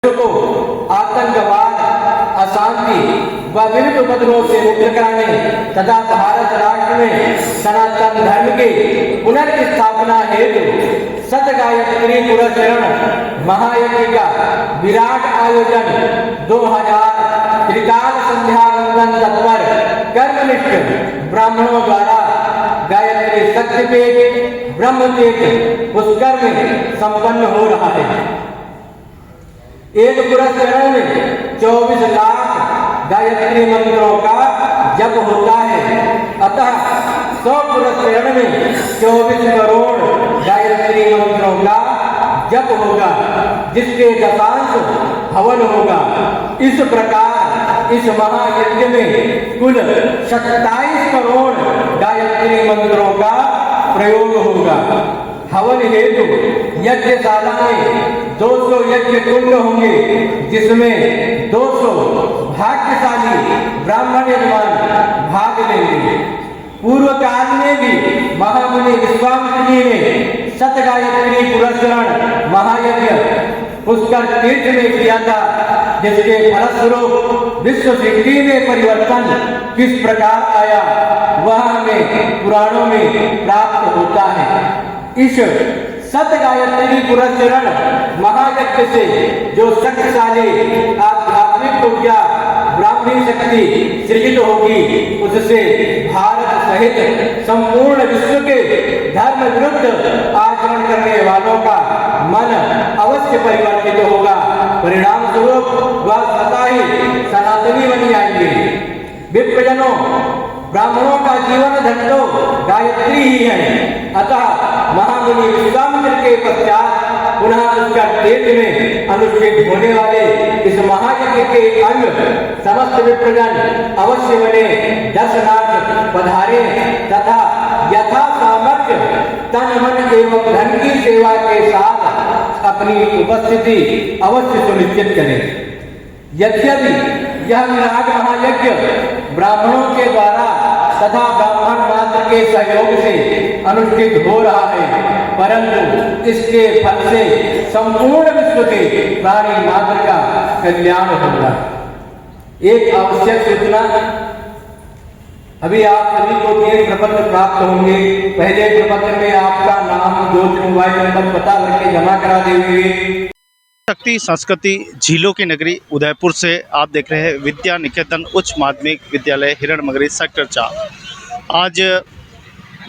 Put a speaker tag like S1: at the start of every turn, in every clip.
S1: को आतंकवाद, अशांति व विविध उपद्रवों से मुक्त कराने तथा भारत राष्ट्र में सनातन धर्म के पुनर्स्थापना हेतु सत गायत्री पुरस्करण महायज्ञ का विराट आयोजन 2000 त्रिकाल संध्या वंदन तत्पर कर्मनिष्ठ ब्राह्मणों द्वारा गायत्री शक्तिपीठ ब्रह्मतीर्थ पुष्कर में संपन्न हो रहा है। एक पुरस्करण में 24 लाख गायत्री मंत्रों का जप होता है, अतः 100 पुरस्करण में 24 करोड़ गायत्री मंत्रों का जप होगा, जिसके दशांश हवन होगा। इस प्रकार इस महायज्ञ में कुल 27 करोड़ गायत्री मंत्रों का प्रयोग होगा। हवन हेतु यज्ञशाला में 200 यज्ञ कुंड होंगे, जिसमें 200 भाग्यशाली ब्राह्मण यजमान भाग लेंगे। पूर्व काल में भी महामुनि विश्वामित्र जी ने सत गायत्री पुरस्करण महायज्ञ पुष्कर तीर्थ में किया था, जिसके फलस्वरूप विश्व सृष्टि में परिवर्तन किस प्रकार आया वह हमें पुराणों में प्राप्त होता है। इस सत गायत्री पुरस्करण महायज्ञ से जो शक्तिशाली आध्यात्मिक ऊर्जा ब्राह्मी शक्ति सृजित होगी, उससे भारत सहित संपूर्ण विश्व के धर्म विरुद्ध आचरण करने वालों का मन अवश्य परिवर्तित होगा। परिणाम स्वरूप वह सदा ही सनातनी बनी आएंगे। विप्रजनों, ब्राह्मणों का जीवन धन तो गायत्री ही है, अतः महामुनि विश्वामित्र के पश्चात पुनः उसका तीर्थ में अनुष्ठित होने वाले इस महायज्ञ के अंग समस्त विप्रजन अवश्य बने दर्शनार्थ पधारे तथा यथा सामर्थ्य तन मन एवं धन की सेवा के साथ अपनी उपस्थिति अवश्य सुनिश्चित करें। यद्यपि यह विराट महायज्ञ ब्राह्मणों के द्वारा तथा ब्राह्मण मात्र के सहयोग से अनुष्ठित हो रहा है, परंतु इसके फल से संपूर्ण विश्व के प्राणी मात्र का कल्याण होगा। एक आवश्यक सूचना, अभी आप सभी को 3 प्रपत्र प्राप्त होंगे। पहले प्रपत्र में आपका नाम, गोत्र, मोबाइल नंबर, पता भर के जमा करा देंगे।
S2: शक्ति संस्कृति झीलों की नगरी उदयपुर से आप देख रहे हैं विद्या निकेतन उच्च माध्यमिक विद्यालय हिरणमगरी सेक्टर 4। आज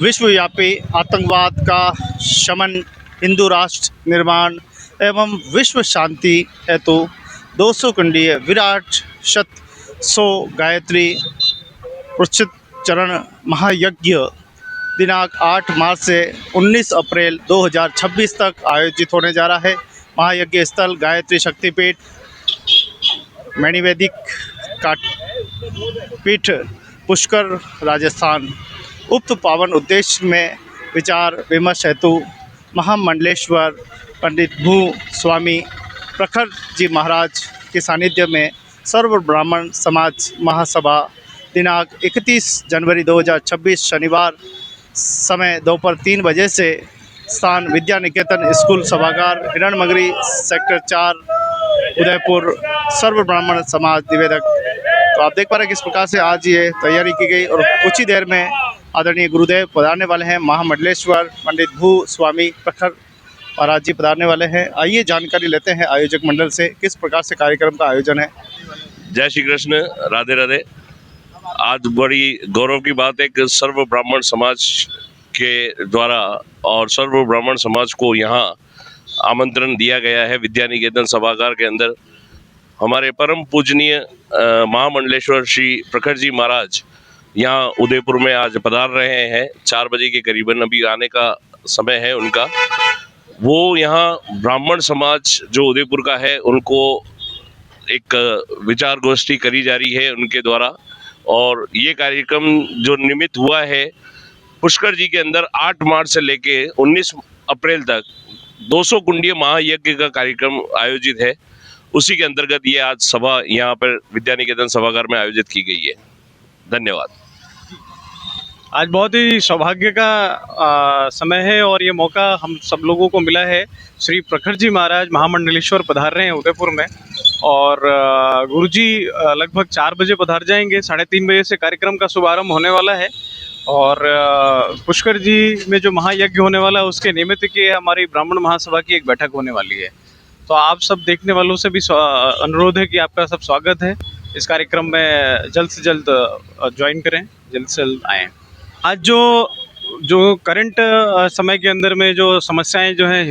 S2: विश्वव्यापी आतंकवाद का शमन, हिंदू राष्ट्र निर्माण एवं विश्व शांति हेतु 200 कुंडीय विराट 100 गायत्री पुरस्कृत चरण महायज्ञ दिनांक 8 मार्च से 19 अप्रैल 2026 तक आयोजित होने जा रहा है। महायज्ञ स्थल गायत्री शक्तिपीठ मणिवैदिक का पीठ पुष्कर राजस्थान। उक्त पावन उद्देश्य में विचार विमर्श हेतु महामंडलेश्वर पंडित भू स्वामी प्रखर जी महाराज के सानिध्य में सर्व ब्राह्मण समाज महासभा दिनांक 31 जनवरी 2026 शनिवार समय दोपहर 3 बजे से स्थान विद्या निकेतन स्कूल सभागार हिरणमगरी सेक्टर 4 उदयपुर सर्व ब्राह्मण समाज निवेदक। तो आप देख पा रहे हैं किस प्रकार से आज ये तैयारी की गई और कुछ ही देर में आदरणीय गुरुदेव पधारने वाले हैं। महामंडलेश्वर पंडित भू स्वामी प्रखर महाराज जी पधारने वाले हैं। आइए जानकारी लेते हैं आयोजक मंडल से किस प्रकार से कार्यक्रम का आयोजन है।
S3: जय श्री कृष्ण, राधे राधे। आज बड़ी गौरव की बात है कि सर्व ब्राह्मण समाज के द्वारा और सर्व ब्राह्मण समाज को यहाँ आमंत्रण दिया गया है। विद्या निकेतन सभागार के अंदर हमारे परम पूजनीय महामंडलेश्वर श्री प्रखर जी महाराज यहाँ उदयपुर में आज पधार रहे हैं। 4 बजे के करीबन अभी आने का समय है उनका। वो यहाँ ब्राह्मण समाज जो उदयपुर का है उनको एक विचार गोष्ठी करी जा रही है उनके द्वारा, और ये कार्यक्रम जो निमित्त हुआ है पुष्कर जी के अंदर 8 मार्च से लेके 19 अप्रैल तक 200 कुंडीय महायज्ञ का कार्यक्रम आयोजित है। उसी के अंतर्गत ये आज सभा यहाँ पर विद्या निकेतन सभागार में आयोजित की गई है। धन्यवाद।
S2: आज बहुत ही सौभाग्य का समय है और ये मौका हम सब लोगों को मिला है। श्री प्रखर जी महाराज महामंडलेश्वर पधार रहे हैं उदयपुर में।
S4: और गुरुजी लगभग 4 बजे पधार जाएंगे। 3:30 बजे से कार्यक्रम का शुभारंभ होने वाला है और पुष्कर जी में जो महायज्ञ होने वाला है उसके निमित्त की हमारी ब्राह्मण महासभा की एक बैठक होने वाली है। तो आप सब देखने वालों से भी अनुरोध है कि आपका सब स्वागत है। इस कार्यक्रम में जल्द से जल्द ज्वाइन करें, जल्द से जल्द आएँ। आज जो करंट समय के अंदर में जो समस्याएं जो हैं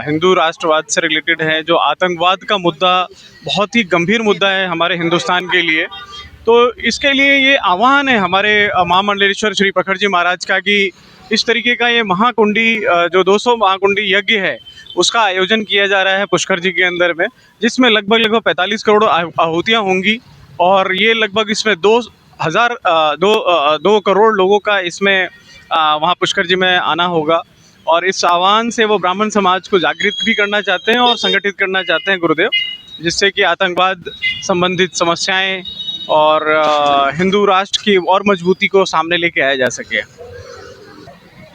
S4: हिंदू राष्ट्रवाद से रिलेटेड है, जो आतंकवाद का मुद्दा बहुत ही गंभीर मुद्दा है हमारे हिंदुस्तान के लिए, तो इसके लिए ये आह्वान है हमारे महामंडलेश्वर श्री प्रखर जी महाराज का कि इस तरीके का ये महाकुंडी जो 200 महाकुंडी यज्ञ है उसका आयोजन किया जा रहा है पुष्कर जी के अंदर में, जिसमें लगभग 45 करोड़ आहुतियाँ होंगी और ये लगभग इसमें 2 करोड़ लोगों का इसमें वहाँ पुष्कर जी में आना होगा। और इस आह्वान से वो ब्राह्मण समाज को जागृत भी करना चाहते हैं और संगठित करना चाहते हैं गुरुदेव, जिससे कि आतंकवाद संबंधित समस्याएं और हिंदू राष्ट्र की और मजबूती को सामने लेके आया जा सके।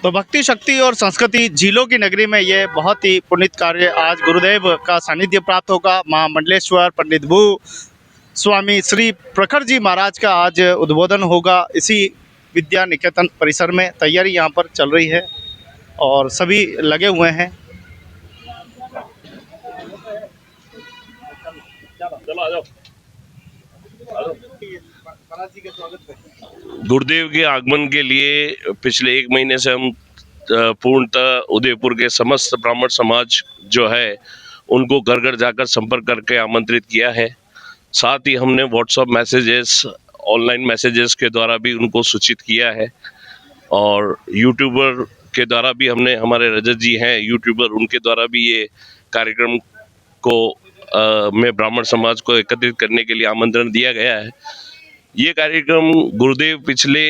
S2: तो भक्ति, शक्ति और संस्कृति झीलों की नगरी में ये बहुत ही पुनीत कार्य आज गुरुदेव का सानिध्य प्राप्त होगा। महामंडलेश्वर पंडित भू स्वामी श्री प्रखर जी महाराज का आज उद्बोधन होगा। इसी विद्या निकेतन परिसर में तैयारी यहाँ पर चल रही है और सभी लगे हुए हैं।
S3: गुरुदेव के आगमन के लिए पिछले 1 महीने से हम पूर्णतः उदयपुर के समस्त ब्राह्मण समाज जो है उनको घर घर जाकर संपर्क करके आमंत्रित किया है। साथ ही हमने व्हाट्सएप मैसेजेस, ऑनलाइन मैसेजेस के द्वारा भी उनको सूचित किया है और यूट्यूबर के द्वारा भी हमने, हमारे रजत जी हैं यूट्यूबर, उनके द्वारा भी ये कार्यक्रम को में ब्राह्मण समाज को एकत्रित करने के लिए आमंत्रण दिया गया है। ये कार्यक्रम गुरुदेव पिछले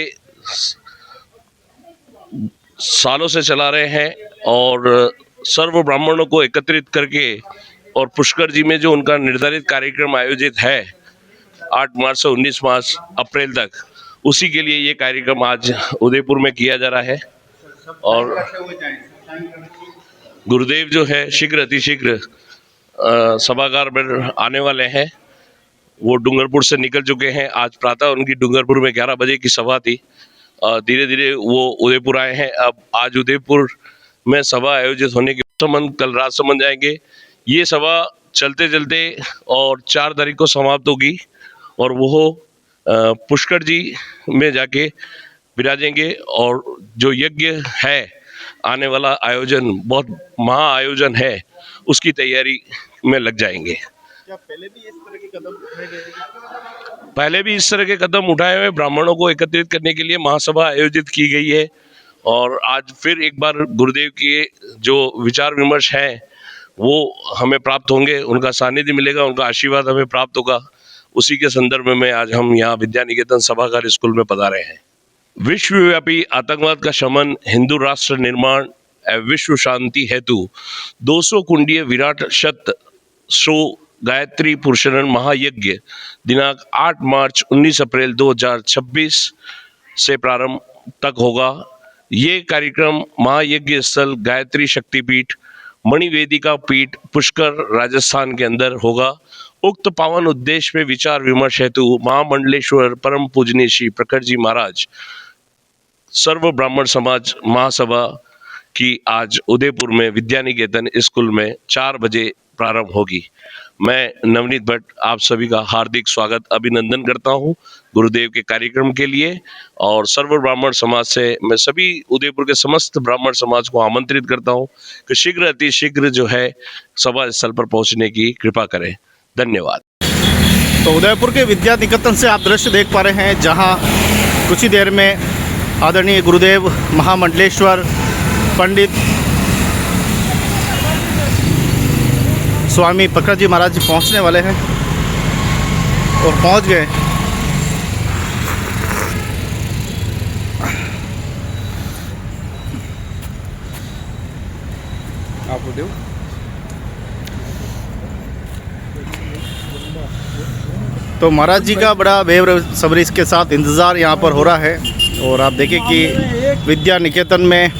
S3: सालों से चला रहे हैं और सर्व ब्राह्मणों को एकत्रित करके और पुष्कर जी में जो उनका निर्धारित कार्यक्रम आयोजित है 8 मार्च से 19 मार्च अप्रैल तक, उसी के लिए ये कार्यक्रम आज उदयपुर में किया जा रहा है। और गुरुदेव जो है शीघ्र अतिशीघ्र सभागार में आने वाले हैं। वो डूंगरपुर से निकल चुके हैं। आज प्रातः उनकी डूंगरपुर में 11 बजे की सभा थी। धीरे धीरे वो उदयपुर आए हैं। अब आज उदयपुर में सभा आयोजित होने के संबंध कल राजसमंद जाएंगे। ये सभा चलते चलते और 4 तारीख को समाप्त होगी और वो पुष्कर जी में जाके विराजेंगे और जो यज्ञ है, आने वाला आयोजन बहुत महा आयोजन है, उसकी तैयारी में लग जाएंगे।
S2: क्या पहले भी इस तरह के कदम उठाए गए?
S3: पहले भी इस तरह के कदम उठाए हुए ब्राह्मणों को एकत्रित करने के लिए महासभा आयोजित की गई है और आज फिर एक बार गुरुदेव के जो विचार विमर्श हैं वो हमें प्राप्त होंगे, उनका सानिध्य मिलेगा, उनका आशीर्वाद हमें प्राप्त होगा। उसी के संदर्भ में आज हम यहाँ विद्या निकेतन सभागार स्कूल में पधारे हैं। विश्वव्यापी आतंकवाद का शमन, हिंदू राष्ट्र निर्माण एवं विश्व शांति हेतु 200 कुंडीय विराट शत सो गायत्री पुरुषरण महायज्ञ दिनांक 8 मार्च 19 अप्रैल 2026 से प्रारंभ तक होगा। ये कार्यक्रम महायज्ञ स्थल गायत्री शक्तिपीठ मणिवेदिका पीठ पुष्कर राजस्थान के अंदर होगा। उक्त पावन उद्देश्य में विचार विमर्श हेतु महामंडलेश्वर परम पूजनीय श्री प्रखर जी महाराज सर्व ब्राह्मण समाज महासभा की आज उदयपुर में विद्या निकेतन स्कूल में 4 बजे प्रारंभ होगी। मैं नवनीत भट्ट आप सभी का हार्दिक स्वागत अभिनंदन करता हूं गुरुदेव के कार्यक्रम के लिए और सर्व ब्राह्मण समाज से मैं सभी उदयपुर के समस्त ब्राह्मण समाज को आमंत्रित करता हूं कि शीघ्र अतिशीघ्र जो है सभा स्थल पर पहुंचने की कृपा करें। धन्यवाद।
S2: तो उदयपुर के विद्या निकेतन से आप दृश्य देख पा रहे हैं जहां कुछ ही देर में आदरणीय गुरुदेव महामंडलेश्वर पंडित स्वामी प्रखर जी महाराज जी पहुंचने वाले हैं और पहुंच गए।
S4: आप उदय
S2: तो महाराज जी का बड़ा बेसब्री के साथ इंतज़ार यहाँ पर हो रहा है और आप देखिए कि विद्या निकेतन में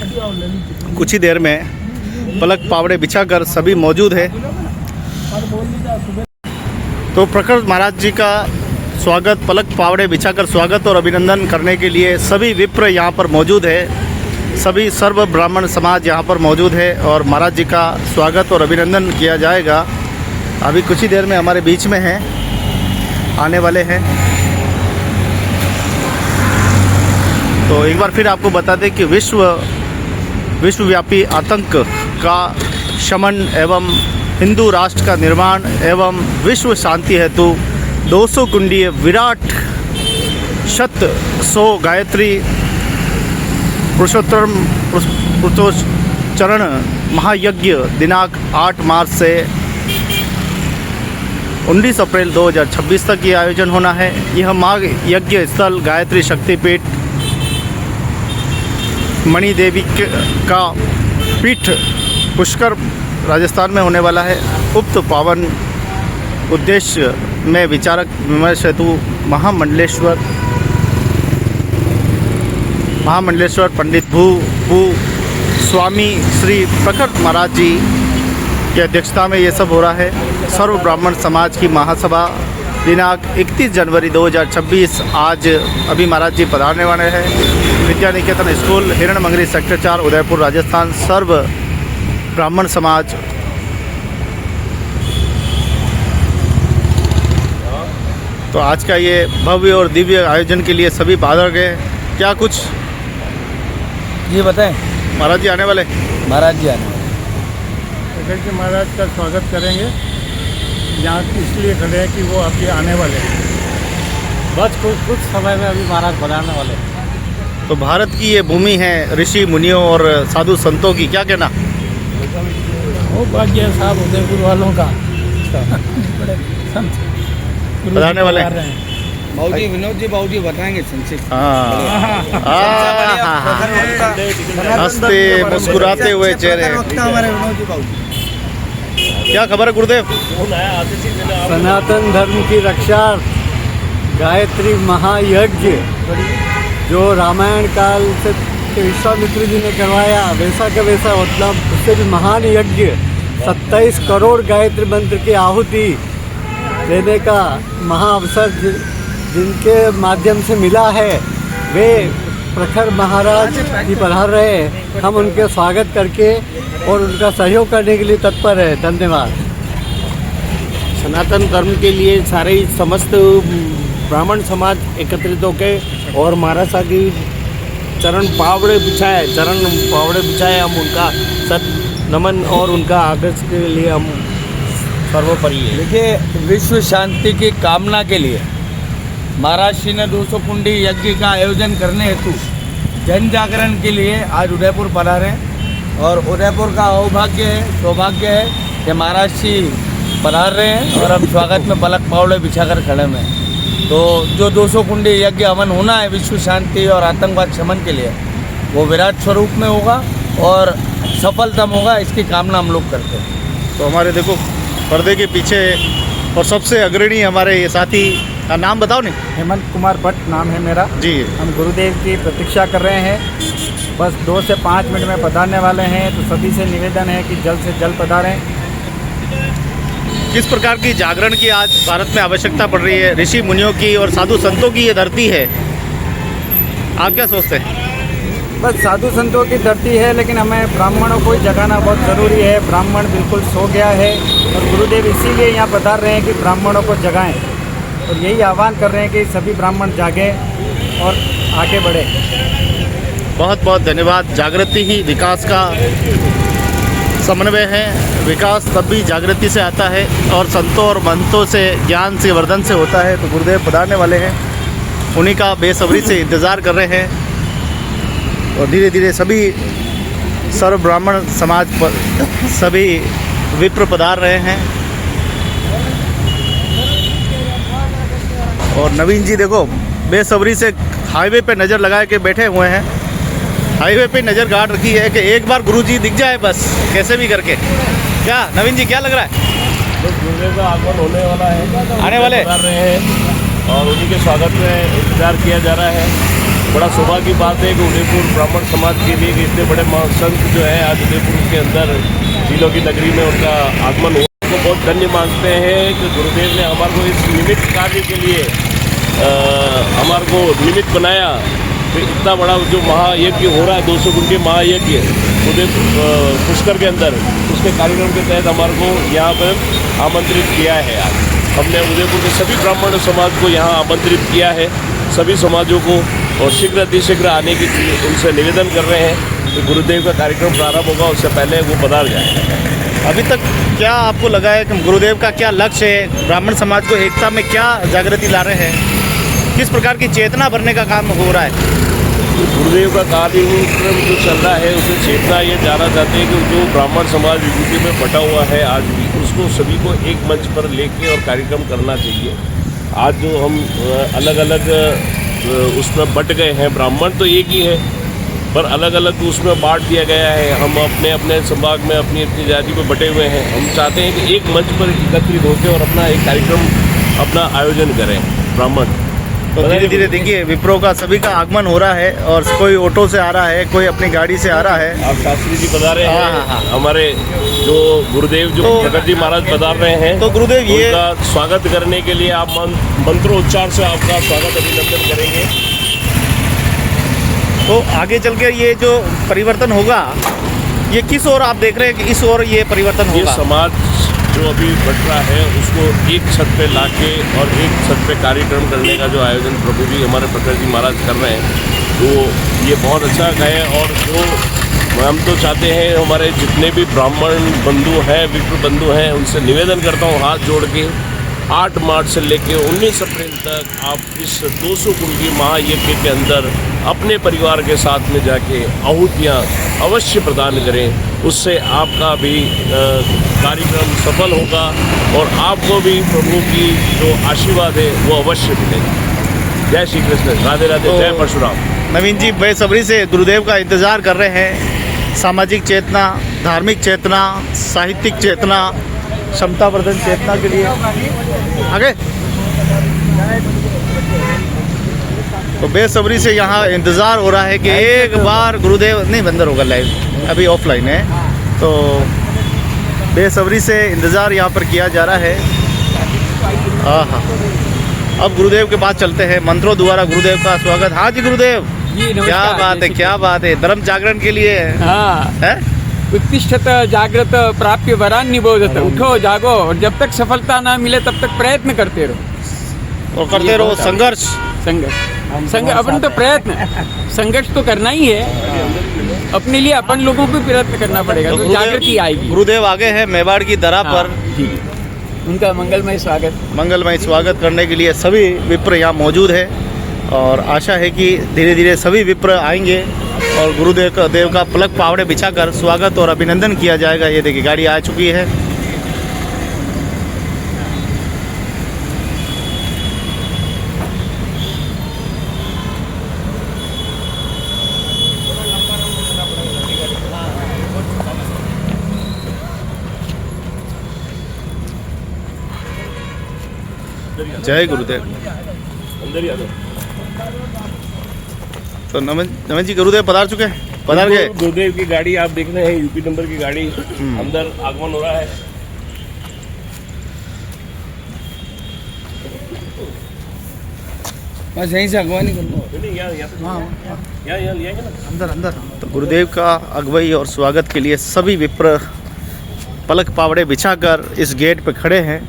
S2: कुछ ही देर में पलक पावड़े बिछाकर सभी मौजूद है। तो प्रखर महाराज जी का स्वागत, पलक पावड़े बिछाकर स्वागत और अभिनंदन करने के लिए सभी विप्र यहाँ पर मौजूद है, सभी सर्व ब्राह्मण समाज यहाँ पर मौजूद है और महाराज जी का स्वागत और अभिनंदन किया जाएगा। अभी कुछ ही देर में हमारे बीच में हैं, आने वाले हैं। तो एक बार फिर आपको बता दें कि विश्वव्यापी आतंक का शमन एवं हिंदू राष्ट्र का निर्माण एवं विश्व शांति हेतु 200 कुंडीय विराट शत 100 गायत्री पुरुषोत्तम महायज्ञ दिनांक 8 मार्च से 19 अप्रैल 2026 तक ये आयोजन होना है। यह महायज्ञ स्थल गायत्री शक्तिपीठ मणि देवी का पीठ पुष्कर राजस्थान में होने वाला है। उक्त पावन उद्देश्य में विचारक विमर्श हेतु महामंडलेश्वर पंडित भू स्वामी श्री प्रखर महाराज जी की अध्यक्षता में ये सब हो रहा है। सर्व ब्राह्मण समाज की महासभा दिनांक 31 जनवरी 2026 आज अभी महाराज जी पधारने वाले हैं। विद्या निकेतन स्कूल हिरण मंगरी सेक्टर 4 उदयपुर राजस्थान। सर्व ब्राह्मण समाज तो आज का ये भव्य और दिव्य आयोजन के लिए सभी बाहर गए। क्या कुछ
S5: ये बताएं।
S2: महाराज जी आने वाले?
S5: महाराज जी आने वाले
S6: जी महाराज का स्वागत करेंगे। यहाँ इसलिए खड़े हैं कि वो अभी आने वाले हैं, बस कुछ समय में अभी महाराज पधारने वाले हैं।
S2: तो भारत की ये भूमि है ऋषि मुनियों और साधु संतों की, क्या कहना?
S6: वो भाग्य है साहब उदयपुर वालों का।
S2: पधारने वाले हैं।
S5: बाबूजी विनोद जी बाबूजी बताएंगे संक्षिप्त।
S2: हंसते मुस्कुराते हुए चेहरे।
S5: हमारे विनोद जी बाबूजी
S2: क्या खबर है गुरुदेव?
S6: सनातन धर्म की रक्षा गायत्री महायज्ञ जो रामायण काल से विश्वामित्र जी ने करवाया, वैसा का वैसा मतलब उससे भी महान यज्ञ 27 करोड़ गायत्री मंत्र की आहुति देने का महाअवसर जिनके माध्यम से मिला है, वे प्रखर महाराज जी पधार रहे हैं। हम उनके स्वागत करके और उनका सहयोग करने के लिए तत्पर है। धन्यवाद।
S7: सनातन धर्म के लिए सारे समस्त ब्राह्मण समाज एकत्रित होकर और महाराज साहब की चरण पावड़े बिछाए हम उनका सत नमन और उनका आदर के लिए हम सर्वोपरि है।
S5: देखिए, विश्व शांति की कामना के लिए महाराज श्री ने 200 कुंडी यज्ञ का आयोजन करने हेतु जन जागरण के लिए आज उदयपुर पधारे और उदयपुर का सौभाग्य है कि महाराज जी पधार रहे हैं और हम स्वागत में पलक पावड़े बिछाकर खड़े में। तो जो 200 कुंडी यज्ञ हवन होना है विश्व शांति और आतंकवाद शमन के लिए, वो विराट स्वरूप में होगा और सफलतम होगा, इसकी कामना हम लोग करते हैं।
S2: तो हमारे देखो पर्दे के पीछे और सबसे अग्रणी हमारे ये साथी का नाम बताओ नहीं।
S6: हेमंत कुमार भट्ट नाम है मेरा
S2: जी।
S6: हम गुरुदेव की प्रतीक्षा कर रहे हैं, बस 2 से 5 मिनट में पधारने वाले हैं। तो सभी से निवेदन है कि जल्द से जल्द पधारें।
S2: किस प्रकार की जागरण की आज भारत में आवश्यकता पड़ रही है? ऋषि मुनियों की और साधु संतों की ये धरती है, आप क्या सोचते हैं?
S6: बस साधु संतों की धरती है, लेकिन हमें ब्राह्मणों को जगाना बहुत ज़रूरी है। ब्राह्मण बिल्कुल सो गया है और गुरुदेव इसीलिए यहाँ पधार रहे हैं कि ब्राह्मणों को जगाएं और यही आह्वान कर रहे हैं कि सभी ब्राह्मण जागें और आगे बढ़े।
S2: बहुत बहुत धन्यवाद। जागृति ही विकास का समन्वय है। विकास तब भी जागृति से आता है और संतों और महंतों से, ज्ञान से, वर्धन से होता है। तो गुरुदेव पधारने वाले हैं, उन्हीं का बेसब्री से इंतज़ार कर रहे हैं और धीरे धीरे सभी सर्व ब्राह्मण समाज पर सभी विप्र पधार रहे हैं। और नवीन जी देखो बेसब्री से हाईवे पे नज़र लगा के बैठे हुए हैं। हाईवे पे नज़र गाड़ रखी है कि एक बार गुरुजी दिख जाए बस, कैसे भी करके। क्या नवीन जी क्या लग रहा है?
S7: गुरुदेव का आगमन होने वाला है,
S2: आने वाले
S7: कर रहे हैं और उन्हीं के स्वागत में इंतजार किया जा रहा है। बड़ा सौभाग्य की बात है कि उदयपुर ब्राह्मण समाज के लिए इतने बड़े महासंत जो है आज उदयपुर के अंदर झीलों की नगरी में उनका आगमन हुआ।
S3: को बहुत धन्य मानते हैं कि गुरुदेव ने हमारे को इस निमित्त कार्य के लिए हमारे को निमित्त बनाया। तो इतना बड़ा जो महायज्ञ हो रहा है 200 कुंडी महायज्ञ उदय पुष्कर के अंदर, उसके कार्यक्रम के तहत हमारे को यहाँ पर आमंत्रित किया है। आज हमने उदयपुर के सभी ब्राह्मण समाज को यहाँ आमंत्रित किया है, सभी समाजों को, और शीघ्र अतिशीघ्र आने की उनसे निवेदन कर रहे हैं कि गुरुदेव का कार्यक्रम प्रारंभ होगा उससे पहले वो पधार जाए।
S2: अभी तक क्या आपको लगा है कि गुरुदेव का क्या लक्ष्य है, ब्राह्मण समाज को एकता में क्या जागृति ला रहे हैं, किस प्रकार की चेतना भरने का काम हो रहा है?
S3: गुरुदेव का कार्यक्रम जो चल रहा है उसे चेतना ये जानना चाहते हैं कि जो ब्राह्मण समाज विभूति में बटा हुआ है आज भी, उसको सभी को एक मंच पर लेके और कार्यक्रम करना चाहिए। आज जो हम अलग अलग उसमें बट गए हैं, ब्राह्मण तो एक ही है पर अलग अलग उसमें बांट दिया गया है। हम अपने अपने संभाग में अपनी अपनी जाति में बटे हुए हैं। हम चाहते हैं कि एक मंच पर एकत्रित होकर और अपना एक कार्यक्रम अपना आयोजन करें ब्राह्मण।
S2: तो धीरे धीरे देखिए विप्रो का सभी का आगमन हो रहा है, और कोई ऑटो से आ रहा है, कोई अपनी गाड़ी से आ रहा है।
S3: आप शास्त्री जी पधारे हैं, हमारे जो गुरुदेव जो प्रकट जी महाराज पधार रहे हैं,
S2: तो गुरुदेव ये
S3: उनका स्वागत करने के लिए आप मंत्रोच्चार से आपका स्वागत अभिनंदन करेंगे।
S2: तो आगे चल के ये जो परिवर्तन होगा, ये किस ओर आप देख रहे हैं कि इस ओर ये परिवर्तन
S3: ये
S2: होगा?
S3: समाज जो अभी बट रहा है उसको एक छत पे लाके और एक छत पे कार्यक्रम करने का जो आयोजन प्रभु जी हमारे प्रकट जी महाराज कर रहे हैं, तो ये बहुत अच्छा है। और जो हम तो चाहते हैं हमारे जितने भी ब्राह्मण बंधु हैं, विप्र बंधु हैं, उनसे निवेदन करता हूँ हाथ जोड़ के 8 मार्च से लेके 19 अप्रैल तक आप इस 200 कुंडी महायज्ञ के अंदर अपने परिवार के साथ में जाके आहुतियाँ अवश्य प्रदान करें। उससे आपका भी कार्यक्रम सफल होगा और आपको भी प्रभु की जो आशीर्वाद है वो अवश्य मिलेगा। जय श्री कृष्ण, राधे राधे, जय परशुराम।
S2: नवीन जी बेसब्री से गुरुदेव का इंतज़ार कर रहे हैं। सामाजिक चेतना, धार्मिक चेतना, साहित्यिक चेतना, क्षमतावर्धन चेतना के लिए आगे तो बेसब्री से यहाँ इंतज़ार हो रहा है कि एक बार गुरुदेव नहीं बंदर होगा, लाइव अभी ऑफलाइन है, तो बेसब्री से इंतज़ार यहाँ पर किया जा रहा है। हाँ, अब गुरुदेव के पास चलते हैं, मंत्रों द्वारा गुरुदेव का स्वागत। हाँ जी गुरुदेव, क्या बात है, क्या बात है, धर्म जागरण के लिए है?
S8: उत्तिष्ठत जागृत प्राप्य वरान निबोधत, उठो जागो और जब तक सफलता ना मिले तब तक प्रयत्न करते रहो
S2: और करते रहो संघर्ष।
S8: अपन तो प्रयत्न, संघर्ष तो करना ही है, अपने लिए अपन लोगों को प्रयत्न करना पड़ेगा, तो जागृति आएगी।
S2: गुरुदेव आगे है मेवाड़ की दरा पर,
S8: उनका मंगलमय स्वागत
S2: करने के लिए सभी विप्र यहाँ मौजूद है, और आशा है कि धीरे धीरे सभी विप्र आएंगे और गुरुदेव का पलक पावड़े बिछाकर स्वागत और अभिनंदन किया जाएगा। ये देखिए गाड़ी आ चुकी है। जय गुरुदेव।
S3: अंदर ही आ जाओ।
S2: तो नमन जी गुरुदेव पधार चुके हैं, पधार गए।
S3: गुरुदेव की गाड़ी आप देख रहे हैं, यूपी नंबर की गाड़ी अंदर आगमन हो रहा है।
S8: बस यहीं से अगवानी करना
S2: अंदर। तो गुरुदेव का अगुवाई और स्वागत के लिए सभी विप्र पलक पावड़े बिछाकर इस गेट पे खड़े हैं।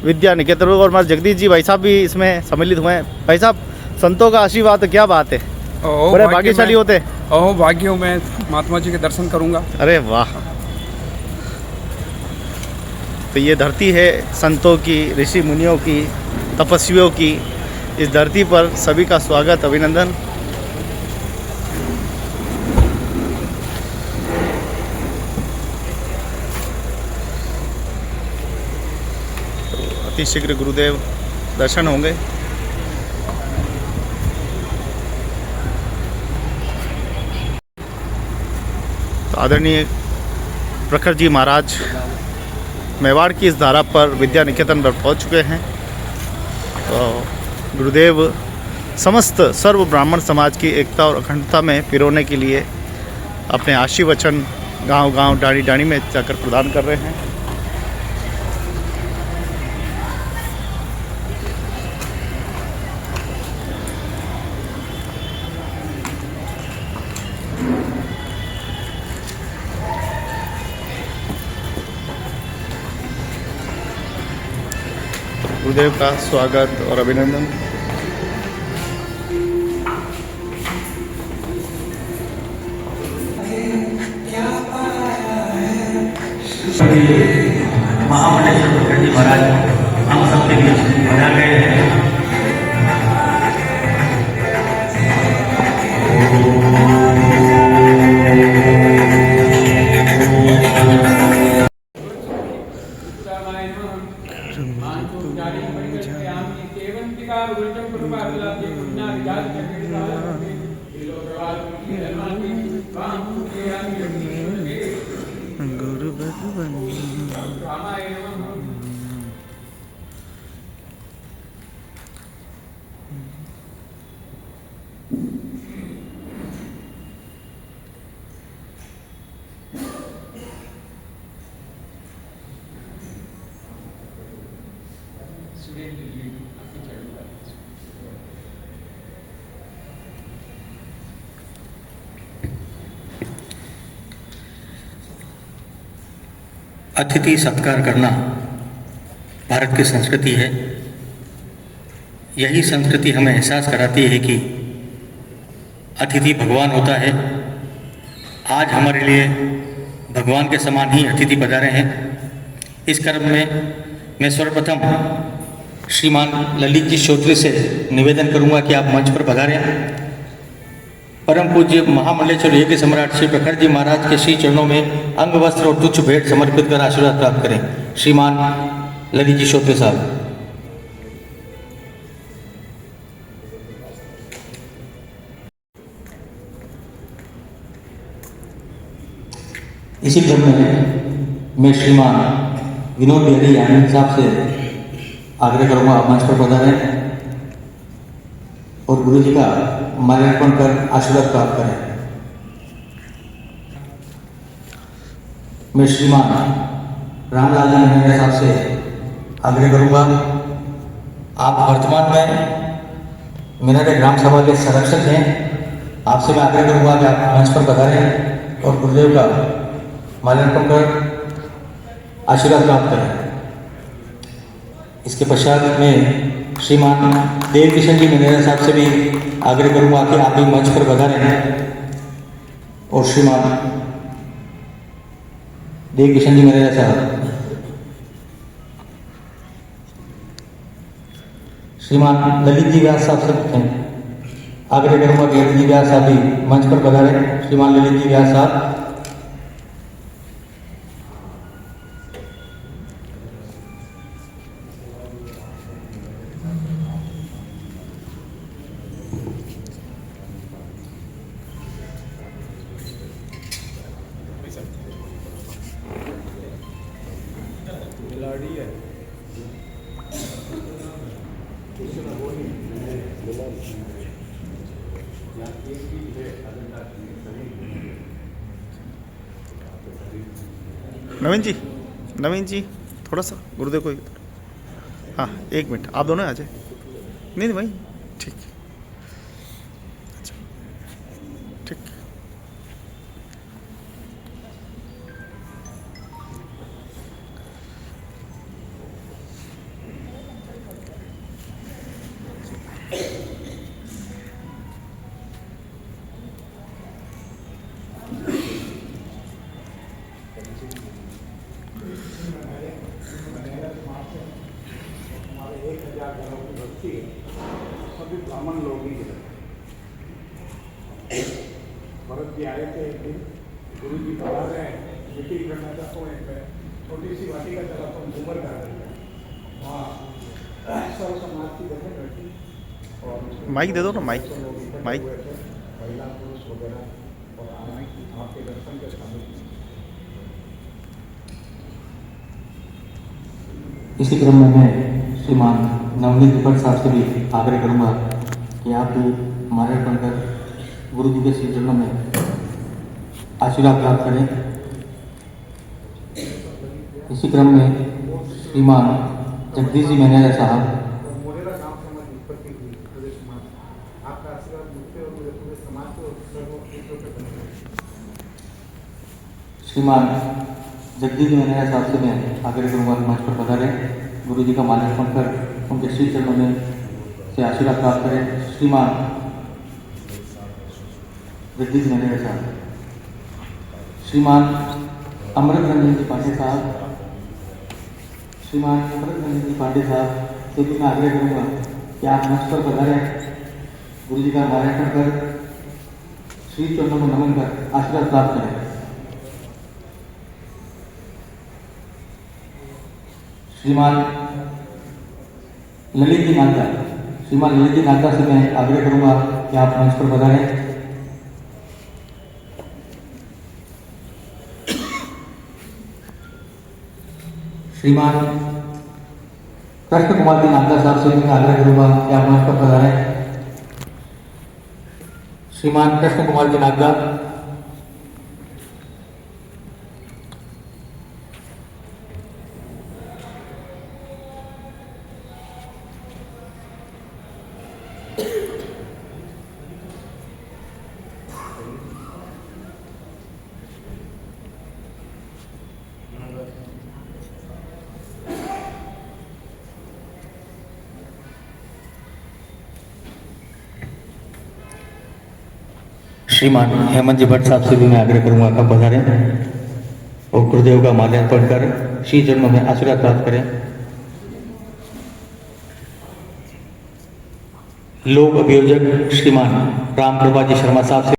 S2: विद्या निकेतन और हमारे जगदीश जी भाई साहब भी इसमें सम्मिलित हुए हैं। भाई साहब, संतों का आशीर्वाद तो क्या बात है, बड़े भाग्यशाली होते हैं।
S8: ओह भाग्य हूँ मैं, महात्मा जी के दर्शन करूँगा।
S2: अरे वाह। तो ये धरती है संतों की, ऋषि मुनियों की, तपस्वियों की। इस धरती पर सभी का स्वागत, अभिनंदन। अति शीघ्र गुरुदेव दर्शन होंगे। तो आदरणीय प्रखर जी महाराज मेवाड़ की इस धारा पर विद्या निकेतन पर पहुंच चुके हैं। तो गुरुदेव समस्त सर्व ब्राह्मण समाज की एकता और अखंडता में पिरोने के लिए अपने आशीर्वचन गांव-गांव, डाणी-डाणी में जाकर प्रदान कर रहे हैं। गुरुदेव का स्वागत और अभिनंदन।
S9: महामंडलेश्वर जी महाराज हम सबके बीच बना गए हैं।
S10: अतिथि सत्कार करना भारत की संस्कृति है। यही संस्कृति हमें एहसास कराती है कि अतिथि भगवान होता है। आज हमारे लिए भगवान के समान ही अतिथि पधारे हैं। इस क्रम में मैं सर्वप्रथम श्रीमान ललित जी श्रोत्री से निवेदन करूंगा कि आप मंच पर पधारें। परम पूज्य महामंडलेश्वर यज्ञ सम्राट श्री प्रखर जी महाराज के श्री चरणों में अंग वस्त्र और तुच्छ भेंट समर्पित कर आशीर्वाद प्राप्त करें। श्रीमान ललित जी श्रोत्री साहब। इसी क्रम में मैं श्रीमान विनोद बिहारी यानी साहब से आग्रह करूंगा आप मंच पर पधारें और गुरु जी का माल्यार्पण कर आशीर्वाद प्राप्त करें। मैं श्रीमान रामलाल जी मेहरा साहब से आग्रह करूंगा आप वर्तमान में मेहरा ग्राम सभा के संरक्षक हैं। आपसे मैं आग्रह करूंगा कि आप मंच पर पधारें और गुरुदेव का माल्यार्पण कर आशीर्वाद प्राप्त करें। इसके पश्चात में श्रीमान देव किशन जी मेहरा साहब से भी आग्रह करूंगा कि आप भी मंच पर पधारें और श्रीमान देव किशन जी मेहरा साहब, श्रीमान ललित जी व्यास साहब से आग्रह करूंगा कि ललित जी व्यास साहब भी मंच पर पधारें। श्रीमान ललित जी व्यास साहब।
S2: नवीन जी थोड़ा सा गुरुदेव को। हाँ एक मिनट, आप दोनों आ जाए। नहीं भाई ठीक, अच्छा ठीक।
S11: सभी ब्राह्मण लोग ही भरत जी आए थे एक दिन, गुरु जी बता रहे हैं मीटिंग करना चाहता हूँ। एक छोटी सी वाटिका चलाता हूँ घूमर गार्डन में, वहाँ सर्व समाज की जगह बैठी और
S2: माइक दे दो ना, माइक
S11: महिला पुरुष वगैरह और आने की आपके दर्शन के शामिल।
S10: इसी क्रम में मैं श्रीमान नवनीत भट्ट साहब से भी आग्रह करूंगा कि आप भी माल्यार्पण कर गुरु जी के श्री चरणों में आशीर्वाद प्राप्त करें। इसी क्रम में श्रीमान जगदीश जी मेहरा साहब। श्रीमान जगदीश जी मेहरा साहब से मैं आग्रह करूंगा कि मंच पर पधारें। गुरु जी का माल्यार्पण कर उनके श्री चरणों में से आशीर्वाद प्राप्त करें। श्रीमान जगदीश मेहरा साहब, श्रीमान अमृत रंजन जी पांडे साहब, श्रीमान अमृत रंजन जी पांडे साहब से भी मैं आग्रह करूँगा कि आप मंच पर पधारें, गुरु जी का माल्यार्पण कर श्री चरणों में नमन कर आशीर्वाद प्राप्त करें। श्रीमान ललित जी नागदा, श्रीमान ललित जी नागदा से मैं आग्रह करूंगा कि आप मंच पर पधारें। श्रीमान कृष्ण कुमार जी नागदा साहब से मैं आग्रह करूंगा कि आप मंच पर पधारें। श्रीमान कृष्ण कुमार जी नागदा, श्रीमान हेमंत जी भट्ट साहब से भी मैं आग्रह करूंगा आप पधारें और गुरुदेव का माल्यार्पण कर श्री चरणों में आशीर्वाद प्राप्त करें। लोक अभियोजक श्रीमान राम कृपा जी शर्मा साहब से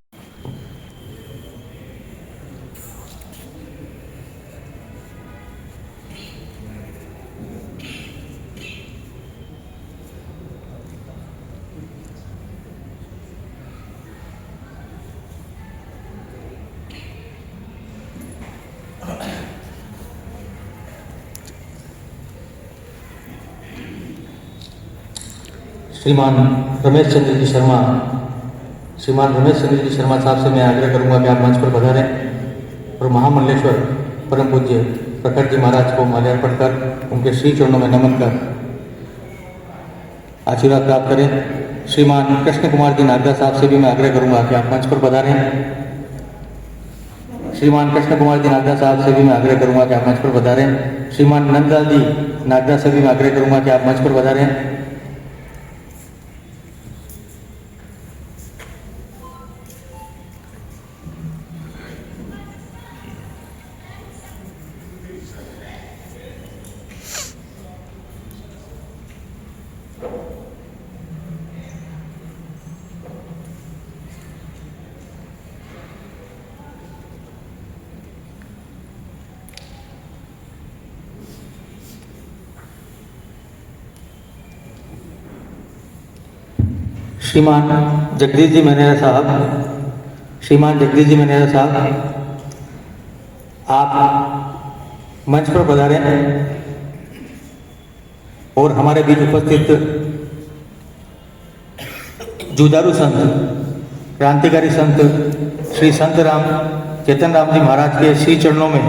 S10: श्रीमान रमेश चंद्र जी शर्मा, श्रीमान रमेश चंद्र जी शर्मा साहब से मैं आग्रह करूंगा कि आप मंच पर पधारें और महामंडलेश्वर परम पूज्य प्रखर जी महाराज को माल्यार्पण कर उनके श्री चरणों में नमन कर आशीर्वाद प्राप्त करें। श्रीमान कृष्ण कुमार जी नागदा साहब से भी मैं आग्रह करूंगा कि आप मंच पर पधारें। श्रीमान कृष्ण कुमार जी नागदा साहब से भी मैं आग्रह करूंगा कि आप मंच पर पधारें। श्रीमान नंदलाल जी नागदा से भी मैं आग्रह करूंगा कि आप मंच पर पधारें। श्रीमान जगदीश जी मेहरा साहब, श्रीमान जगदीश जी मेहरा साहब, आप मंच पर पधारें और हमारे बीच उपस्थित जुदारू संत, क्रांतिकारी संत श्री संत राम चेतन राम जी महाराज के श्री चरणों में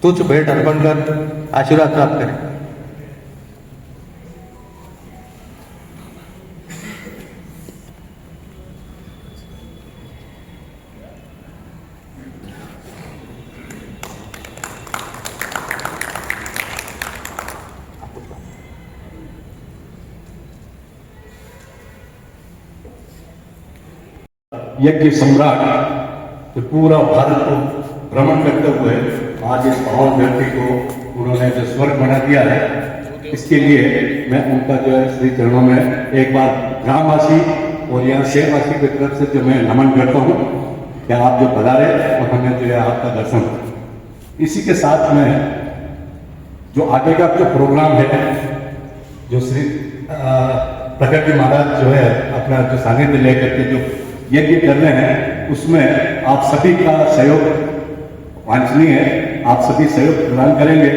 S10: तुच्छ भेंट अर्पण कर आशीर्वाद प्राप्त करें।
S11: यज्ञ सम्राट जो पूरा भारत को भ्रमण करते हुए आज इस पावन धरती को उन्होंने जो स्वर्ग बना दिया है, इसके लिए मैं उनका जो है श्री चरणों में एक बार ग्रामवासी और यहाँ शहरवासी की तरफ से जो मैं नमन करता हूँ कि आप जो पधारे और हमें जो है आपका दर्शन। इसी के साथ में जो आगे का जो प्रोग्राम है, जो श्री प्रखर जी महाराज जो है अपना जो सानिध्य लेकर के जो यज्ञ कर रहे हैं, उसमें आप सभी का सहयोग वांछनीय है। आप सभी सहयोग प्रदान करेंगे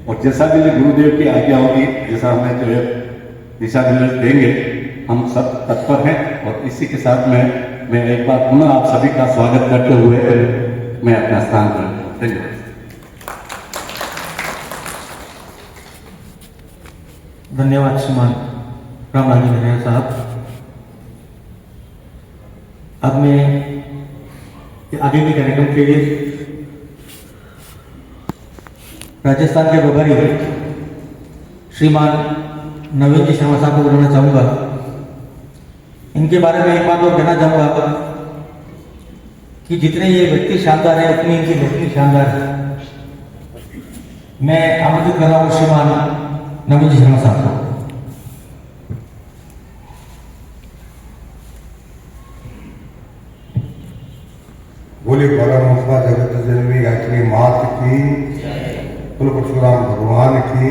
S11: और जैसा भी गुरुदेव की आज्ञा होगी, जैसा हमें जो है दिशा निर्देश देंगे, हम सब तत्पर हैं। और इसी के साथ में मैं एक बार पुनः आप सभी का स्वागत करते हुए मैं अपना स्थान ग्रहण करूँ। धन्यवाद।
S10: धन्यवाद श्रीमान रामलाल जी मेहरा साहब। अब मैं आगे के कार्यक्रम के लिए राजस्थान के प्रभारी श्रीमान नवीन जी शर्मा साहब को बुलाना चाहूँगा। इनके बारे में एक बात और कहना चाहूँगा कि जितने ये व्यक्ति शानदार है उतनी इनकी लेखनी शानदार है। मैं आमंत्रित कर रहा हूँ श्रीमान नवीन जी शर्मा साहब को।
S12: बोले परमात्मा जगत जननी गायत्री मात की, कुल परशुराम भगवान की।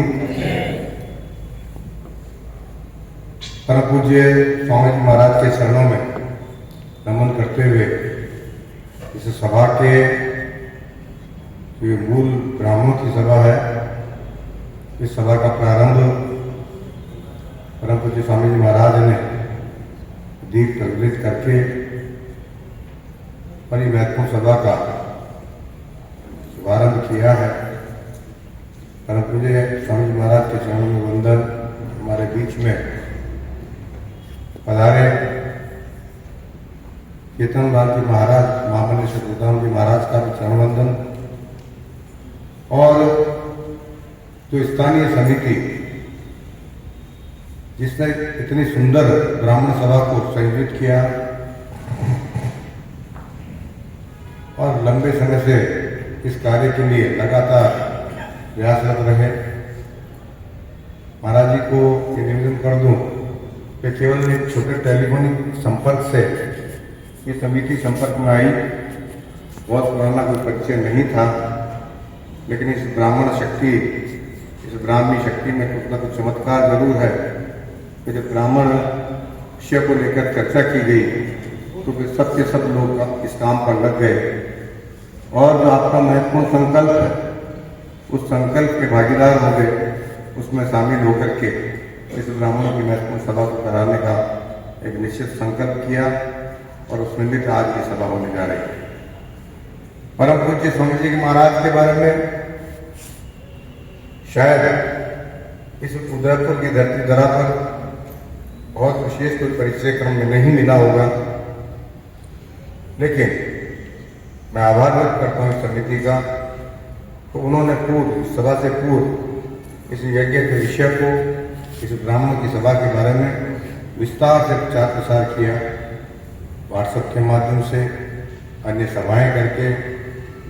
S12: परम पूज्य स्वामी जी महाराज के चरणों में नमन करते हुए इस सभा के जो मूल ब्राह्मणों की सभा है, इस सभा का प्रारंभ परम पूज्य स्वामी जी महाराज ने दीप प्रज्वलित करके बड़ी महत्वपूर्ण सभा का शुभारंभ किया है। परम पूज्य स्वामी जी महाराज के चरणों में वंदन। हमारे बीच में पधारे केतन लाल जी महाराज, महामंडलेश्वर गोदाम जी महाराज का भी चरण वंदन। और जो स्थानीय समिति जिसने इतनी सुंदर ब्राह्मण सभा को संयोजित किया और लंबे समय से इस कार्य के लिए लगातार प्रयासरत रहे, महाराज जी को ये निवेदन कर दूं कि केवल एक छोटे टेलीफोनिक संपर्क से ये समिति संपर्क में आई। बहुत पुराना कोई परिचय नहीं था, लेकिन इस ब्राह्मण शक्ति, इस ब्राह्मी शक्ति में कुछ ना कुछ चमत्कार जरूर है कि जब ब्राह्मण विषय को लेकर चर्चा की गई तो फिर सब के सब लोग इस काम पर लग गए। और जो आपका महत्वपूर्ण संकल्प है, उस संकल्प के भागीदार हो गए, उसमें शामिल होकर के इस ब्राह्मणों की महत्वपूर्ण सभा को कराने का एक निश्चित संकल्प किया और उस निमित्त आज की सभा होने जा रही है। परम पूज्य स्वामी जी महाराज के बारे में शायद इस उदयपुर की धरती धरा पर बहुत विशेष कोई परिचय क्रम में नहीं मिला होगा, लेकिन मैं आभार व्यक्त करता हूँ इस समिति का। तो उन्होंने पूर्व सभा से पूर्व इस यज्ञ के विषय को, इस ब्राह्मण की सभा के बारे में विस्तार से प्रचार प्रसार किया, व्हाट्सएप के माध्यम से, अन्य सभाएं करके,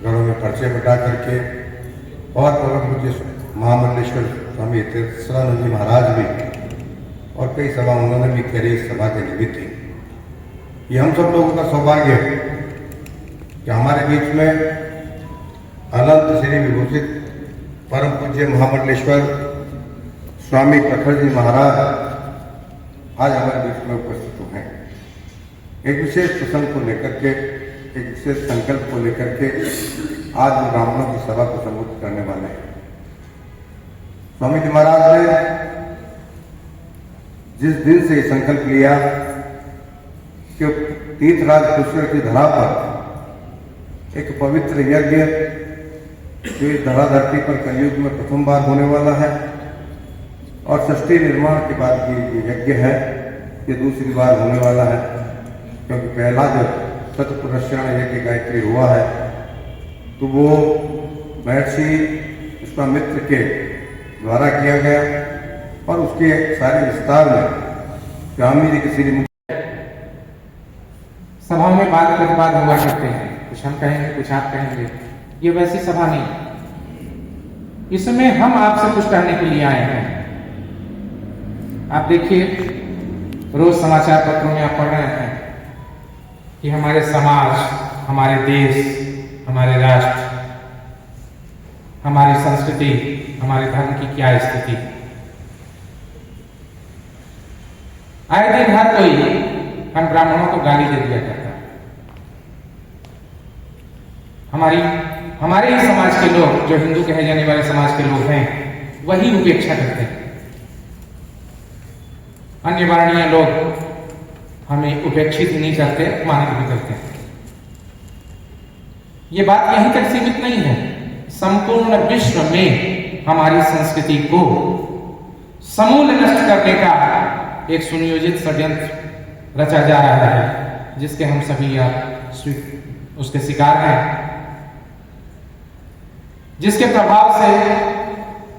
S12: घरों में पर्चे बटा करके। और परम पूज्य महामंडलेश्वर स्वामी तीर्थराज जी महाराज भी और कई सभा उन्होंने भी करी इस सभा के निमित्त। ये हम सब लोगों का सौभाग्य है कि हमारे बीच में अनंत श्री विभूषित परम पूज्य महामंडलेश्वर स्वामी प्रखर जी महाराज आज हमारे बीच में उपस्थित हुए हैं। एक विशेष प्रसंग को लेकर के, एक विशेष संकल्प को लेकर के आज हम ब्राह्मणों की सभा को संबोधित करने वाले हैं। स्वामी जी महाराज ने जिस दिन से ये संकल्प लिया कि तीर्थराज पुष्कर की धरा पर एक पवित्र यज्ञ जो इस धरा धरती पर कलयुग में प्रथम बार होने वाला है और सृष्टि निर्माण के बाद ये यज्ञ है, ये दूसरी बार होने वाला है। क्योंकि पहला जब सतपुरस्रण यज्ञ गायत्री हुआ है तो वो महर्षि विश्वामित्र के द्वारा किया गया और उसके सारे विस्तार में स्वामी जी किसी
S13: सभा में बात प्रतिवाद हुआ करते हैं, कुछ हम कहेंगे कुछ आप कहेंगे। ये वैसी सभा नहीं, इसमें हम आपसे कुछ कहने के लिए आए हैं। आप देखिए रोज समाचार पत्रों में आप पढ़ रहे हैं कि हमारे समाज, हमारे देश, हमारे राष्ट्र, हमारी संस्कृति, हमारे धर्म की क्या स्थिति। आए दिन हर कोई हम ब्राह्मणों को गाली दे दिया करता है। हमारे ही समाज के लोग, जो हिंदू कहे जाने वाले समाज के लोग हैं, वही उपेक्षा करते हैं। अन्य वर्णीय लोग हमें उपेक्षित नहीं करते, अपमानित भी करते हैं। ये बात यहीं तक सीमित नहीं है, संपूर्ण विश्व में हमारी संस्कृति को समूल नष्ट करने का एक सुनियोजित षड्यंत्र रचा जा रहा है, जिसके हम सभी उसके शिकार हैं, जिसके प्रभाव से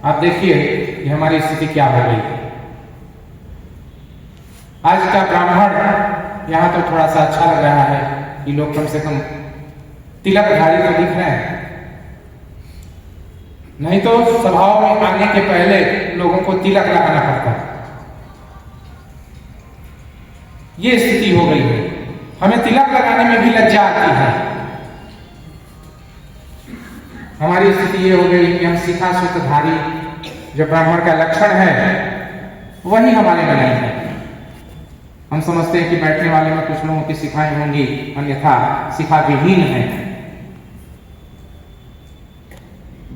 S13: आप देखिए कि हमारी स्थिति क्या हो गई। आज का ब्राह्मण यहाँ तो थोड़ा सा अच्छा लग रहा है कि लोग कम से कम तिलकधारी तो दिख रहे हैं, नहीं तो सभाओं में आने के पहले लोगों को तिलक लगाना पड़ता है। ये स्थिति हो गई है, हमें तिलक लगाने में भी लज्जा आती है। हमारी स्थिति ये हो गई कि हम शिखा सूत्रधारी जो ब्राह्मण का लक्षण है वही हमारे में नहीं है। हम समझते हैं कि बैठने वाले में कुछ लोगों की शिखाएं होंगी, अन्यथा शिखा विहीन है।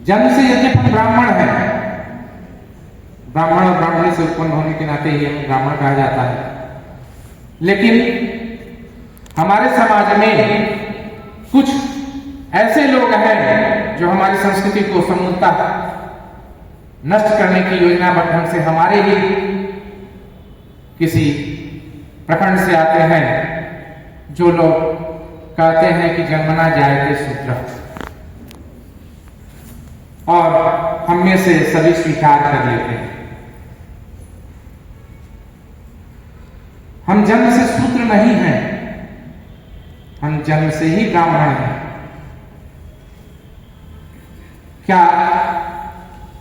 S13: जन्म से यद्यपि हम ब्राह्मण है, ब्राह्मण और ब्राह्मणी से उत्पन्न होने के नाते ही हमें ब्राह्मण कहा जाता है, लेकिन हमारे समाज में कुछ ऐसे लोग हैं जो हमारी संस्कृति को समूलतः नष्ट करने की योजनाबद्ध ढंग से हमारे ही किसी प्रखंड से आते हैं, जो लोग कहते हैं कि जन्मना जायते शूद्र, और हम में से सभी स्वीकार कर लेते हैं। हम जन्म से शूद्र नहीं हैं, हम जन्म से ही ब्राह्मण हैं। क्या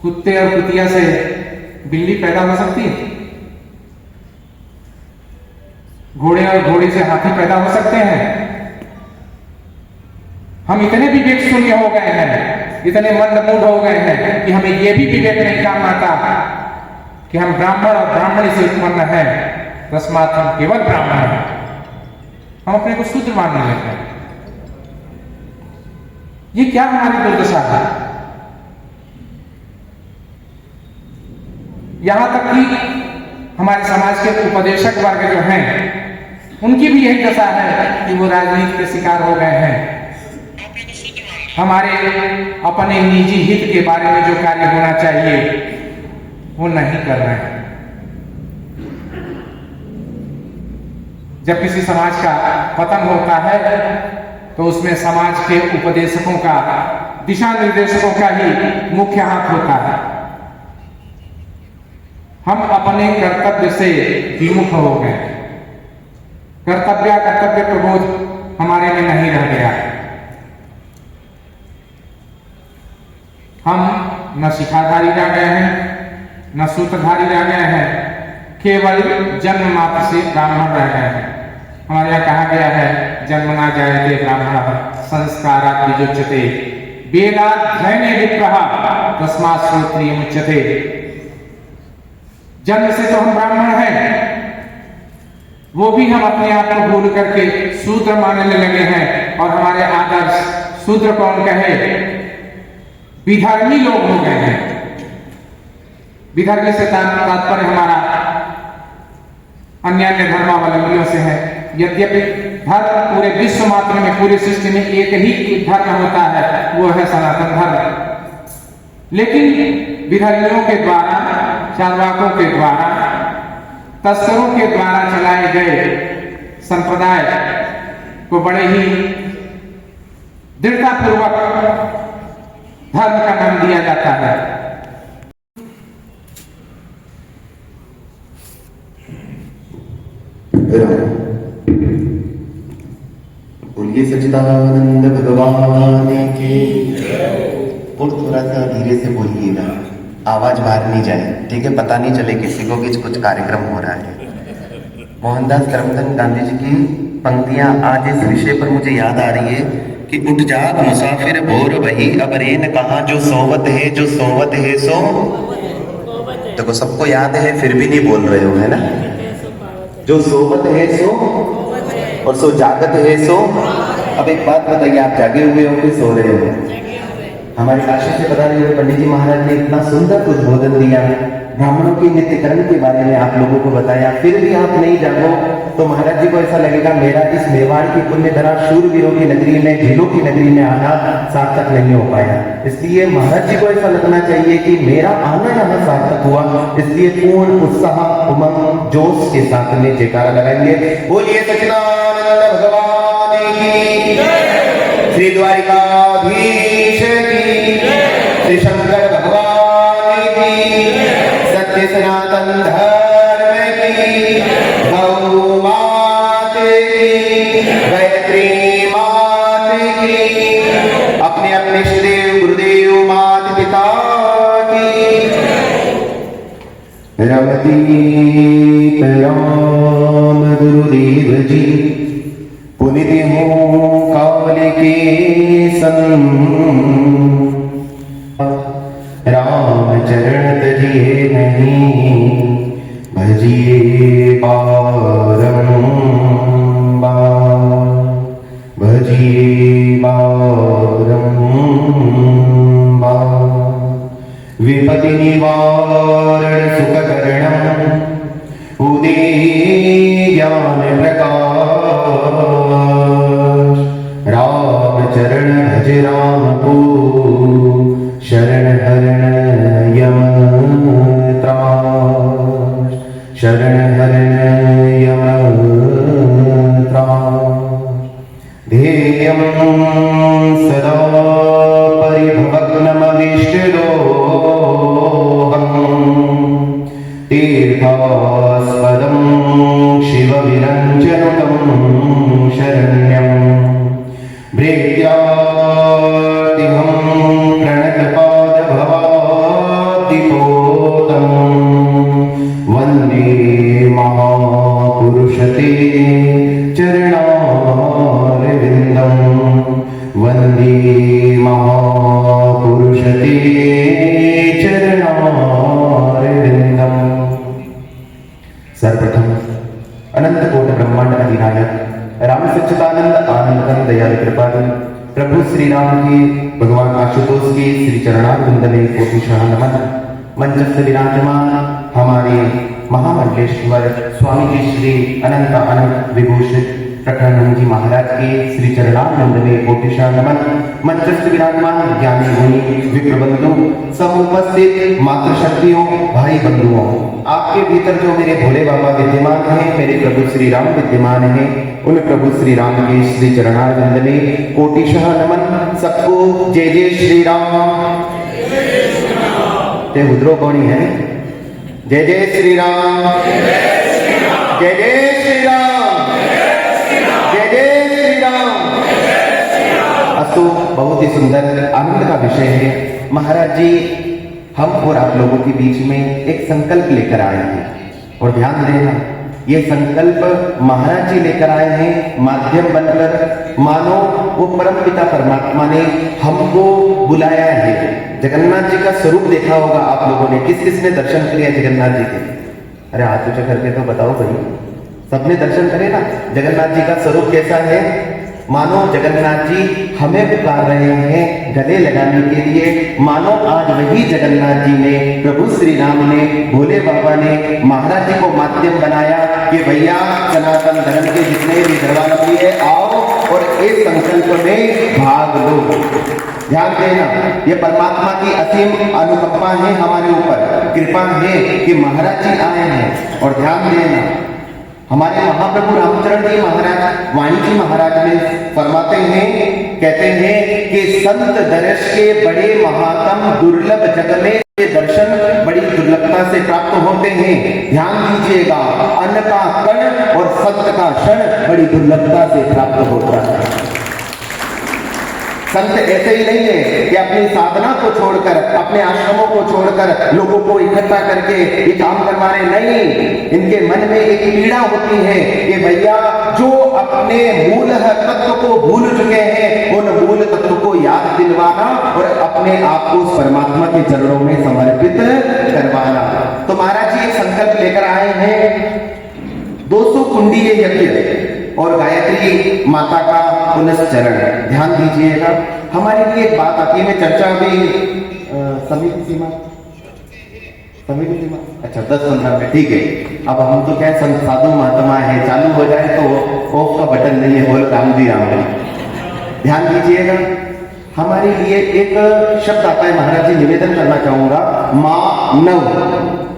S13: कुत्ते और कुतिया से बिल्ली पैदा हो सकती है? घोड़े और घोड़ी से हाथी पैदा हो सकते हैं? हम इतने विवेक शून्य हो गए हैं, इतने मंदमूढ़ हो गए हैं कि हमें यह भी विवेक नहीं काम आता कि हम ब्राह्मण और ब्राह्मणी से उत्पन्न है, तस्मात् हम केवल ब्राह्मण हैं। हम अपने को शूद्र मानने लगे हैं। ये क्या हमारी दुर्दशा है? यहां तक कि हमारे समाज के उपदेशक वर्ग जो हैं, उनकी भी यही दशा है कि वो राजनीति के शिकार हो गए हैं। हमारे अपने निजी हित के बारे में जो कार्य होना चाहिए वो नहीं कर रहे हैं। जब किसी समाज का पतन होता है तो उसमें समाज के उपदेशकों का, दिशा निर्देशकों का ही मुख्य हाथ होता है। हम अपने कर्तव्य से विमुख हो गए। कर्तव्य प्रबोध हमारे में नहीं रह गया। हम न शिखाधारी रह गए हैं, न सूत्रधारी रह गए हैं, केवल जन्म मात्र से ब्राह्मण रह गए हैं। हमारे यहाँ कहा गया है, जन्मना जायते ब्राह्मण संस्कारात् विजुच्यते, वेदाध्ययने विप्रः तस्मात् श्रोत्रियमुच्यते। जन्म से तो हम ब्राह्मण हैं, वो भी हम अपने आप को भूल करके शूद्र मानने लगे हैं, और हमारे आदर्श शूद्र कौन कहे, विधर्मी लोग हो गए हैं। विधर्मी से तात्पर्य हमारा अन्य अन्य धर्मावलंबियों से है। यद्यपि धर्म पूरे विश्व मात्र में, पूरी सृष्टि में एक ही धर्म होता है, वो है सनातन धर्म। लेकिन विधर्मियों के द्वारा, चार्वाकों के द्वारा, तस्करों के द्वारा चलाए गए संप्रदाय को बड़े ही दृढ़तापूर्वक धर्म का नाम दिया जाता है।
S14: बोलिए सच्चिदानंद भगवान की। और थोड़ा सा धीरे से बोलिएगा, आवाज बाहर नहीं जाए, ठीक है? पता नहीं चले किसी को कि कुछ कार्यक्रम हो रहा है। मोहनदास करमचंद गांधी जी की पंक्तियां आज इस विषय पर मुझे याद आ रही है कि उठ जाग मुसाफिर भोर वही, अब रेन कहाँ जो सोवत है, जो सोवत है सो। देखो सबको याद है, फिर भी नहीं बोल रहे हो, है ना? जो सोवत है सो और सो जागत है सो। अब एक बात बताइए, आप जागे हुए हो कि सो रहे हो? हमारे काशी से बता रहे हुए पंडित जी महाराज ने इतना सुंदर उद्बोधन दिया, ब्राह्मणों की नित्यकरण के बारे में आप लोगों को बताया, फिर भी आप नहीं जागो तो महाराज जी को ऐसा लगेगा मेरा इस मेवाड़ की पुण्यधरा शूरवीरों की नगरी में, भीलों की नगरी में आना सार्थक नहीं हो पाया। इसलिए महाराज जी को ऐसा लगना चाहिए कि मेरा आना यहाँ सार्थक हुआ। इसलिए पूर्ण उत्साह, उमंग, जोश के साथ में जयकारा लगाएंगे। बोलिए सच्चिदानंद भगवान की, श्री द्वारिकाधीश की, श्री शंकर भगवान की। सत्य सनातन धर्म की, गौ मात की, गायत्री मात की, अपने अपने इष्टदेव गुरुदेव माता पिता की। रमती राम गुरुदेव जी, पुनित हो काल के संग, राम चरण तजिए नहीं, भजिए बारंबार, भजिए बारंबार। विपति निवारण सुखकरणं, उदय ज्ञान प्रकाश, राम चरण भज राम को, शरण हरण यम त्रास, शरण हरण यम त्रास। ध्येयं सदा परिभवग्नमविष्टदोहम्, तीर्थास्पदं शिवविरञ्जनुतं शरण्यं, भृत्यातिहं प्रणतपादभवाब्धिपोतं, वन्दे महापुरुषते चरणारविन्दं, वन्दे महापुरुषते चरणारविन्दम्। सर्वप्रथम अनंत कोट ब्रह्मांड अधिनायक राम सच्चिदानंद आनंद दयाल कृपालु प्रभु श्री राम के भगवान आशुतोष के श्री चरणारविंद में कोटिशः नमन। मंचस्थ विराजमान हमारे महामंडलेश्वर स्वामी जी श्री अनंत अनंत विभूषित प्रखंड जी महाराज के श्री चरणारविंद में कोटिशः नमन। मंचस्थ विराजमान ज्ञानी मुनि विप्र बंधु, सब उपस्थित मातृशक्तियों भाई बंधुओं, आपके भीतर जो मेरे भोले बाबा विद्यमान हैं, मेरे प्रभु श्री राम विद्यमान हैं, उन प्रभु श्री राम के श्री चरणारविंद में कोटिशः नमन। सबको जय जय श्री राम। ते उद्रो कौनी है? जय जय श्री राम, जय जय श्री राम, जय जय श्री राम। अस्तु, बहुत ही सुंदर आनंद का विषय है। महाराज जी हम और आप लोगों के बीच में एक संकल्प लेकर आए हैं, और ध्यान देना, ये संकल्प महाराज जी लेकर आए हैं माध्यम बनकर। मानो वो परम पिता परमात्मा ने हमको बुलाया है। जगन्नाथ जी का स्वरूप देखा होगा आप लोगों ने, किस किस ने दर्शन किए जगन्नाथ जी के? अरे हाथ ऊंचा करके तो बताओ भाई, सबने दर्शन करे ना? जगन्नाथ जी का स्वरूप कैसा है? मानो जगन्नाथ जी हमें पुकार रहे हैं गले लगाने के लिए। मानो आज वही जगन्नाथ जी ने, प्रभु श्री राम ने, भोले बाबा ने महाराज जी को माध्यम बनाया कि भैया सनातन धर्म के जितने भी धर्मावलंबी है, आओ और इस संकल्प में भाग लो। ध्यान देना, ये परमात्मा की असीम अनुकंपा है हमारे ऊपर, कृपा है कि महाराज जी आए हैं। और ध्यान देना, हमारे महाप्रभु रामचरण जी महाराज, वाणी जी महाराज में फरमाते हैं, कहते हैं कि संत दर्श के बड़े महात्म दुर्लभ जग में दर्शन बड़ी दुर्लभता से प्राप्त होते हैं। ध्यान दीजिएगा, अन्न का कण और संत का क्षण बड़ी दुर्लभता से प्राप्त होता है। संत ऐसे ही नहीं है कि अपनी साधना को छोड़कर, अपने आश्रमों को छोड़कर लोगों को इकट्ठा करके ये काम करवा रहे, नहीं। इनके मन में एक पीड़ा होती है कि भैया जो अपने मूल तत्व को भूल चुके हैं, उन मूल तत्व को याद दिलवाना और अपने आप को उस परमात्मा के चरणों में समर्पित करवाना। तो महाराज जी एक संकल्प लेकर आए हैं, 200 कुंडीय यज्ञ और गायत्री माता का पुनश्चरण। ध्यान दीजिएगा, हमारे लिए एक बात आती है, मैं चर्चा भी समिति सीमा, अच्छा 10-15 मिनट, ठीक है। अब हम तो क्या साधु महात्मा है, चालू हो जाए तो ऑफ का बटन नहीं है, बोलो राम जी राम जी। ध्यान दीजिएगा, हमारे लिए एक शब्द आता है, महाराज जी निवेदन करना चाहूंगा, मानव।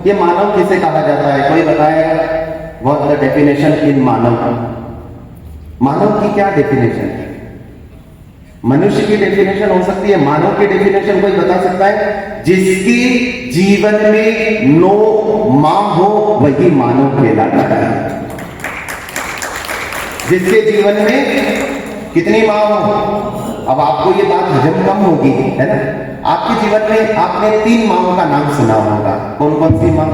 S14: ये मानव किसे कहा जाता है, कोई बताएगा? व्हाट द डेफिनेशन इन मानव? मानव की क्या डेफिनेशन है? मनुष्य की डेफिनेशन हो सकती है, मानव की डेफिनेशन कोई बता सकता है? जिसकी जीवन में नो माँ हो वही मानव कहलाता है। जिसके जीवन में कितनी माँ हो, अब आपको ये बात हजम कम होगी, है ना। आपके जीवन में आपने 3 माँओं का नाम सुना होगा। कौन कौन सी माँ?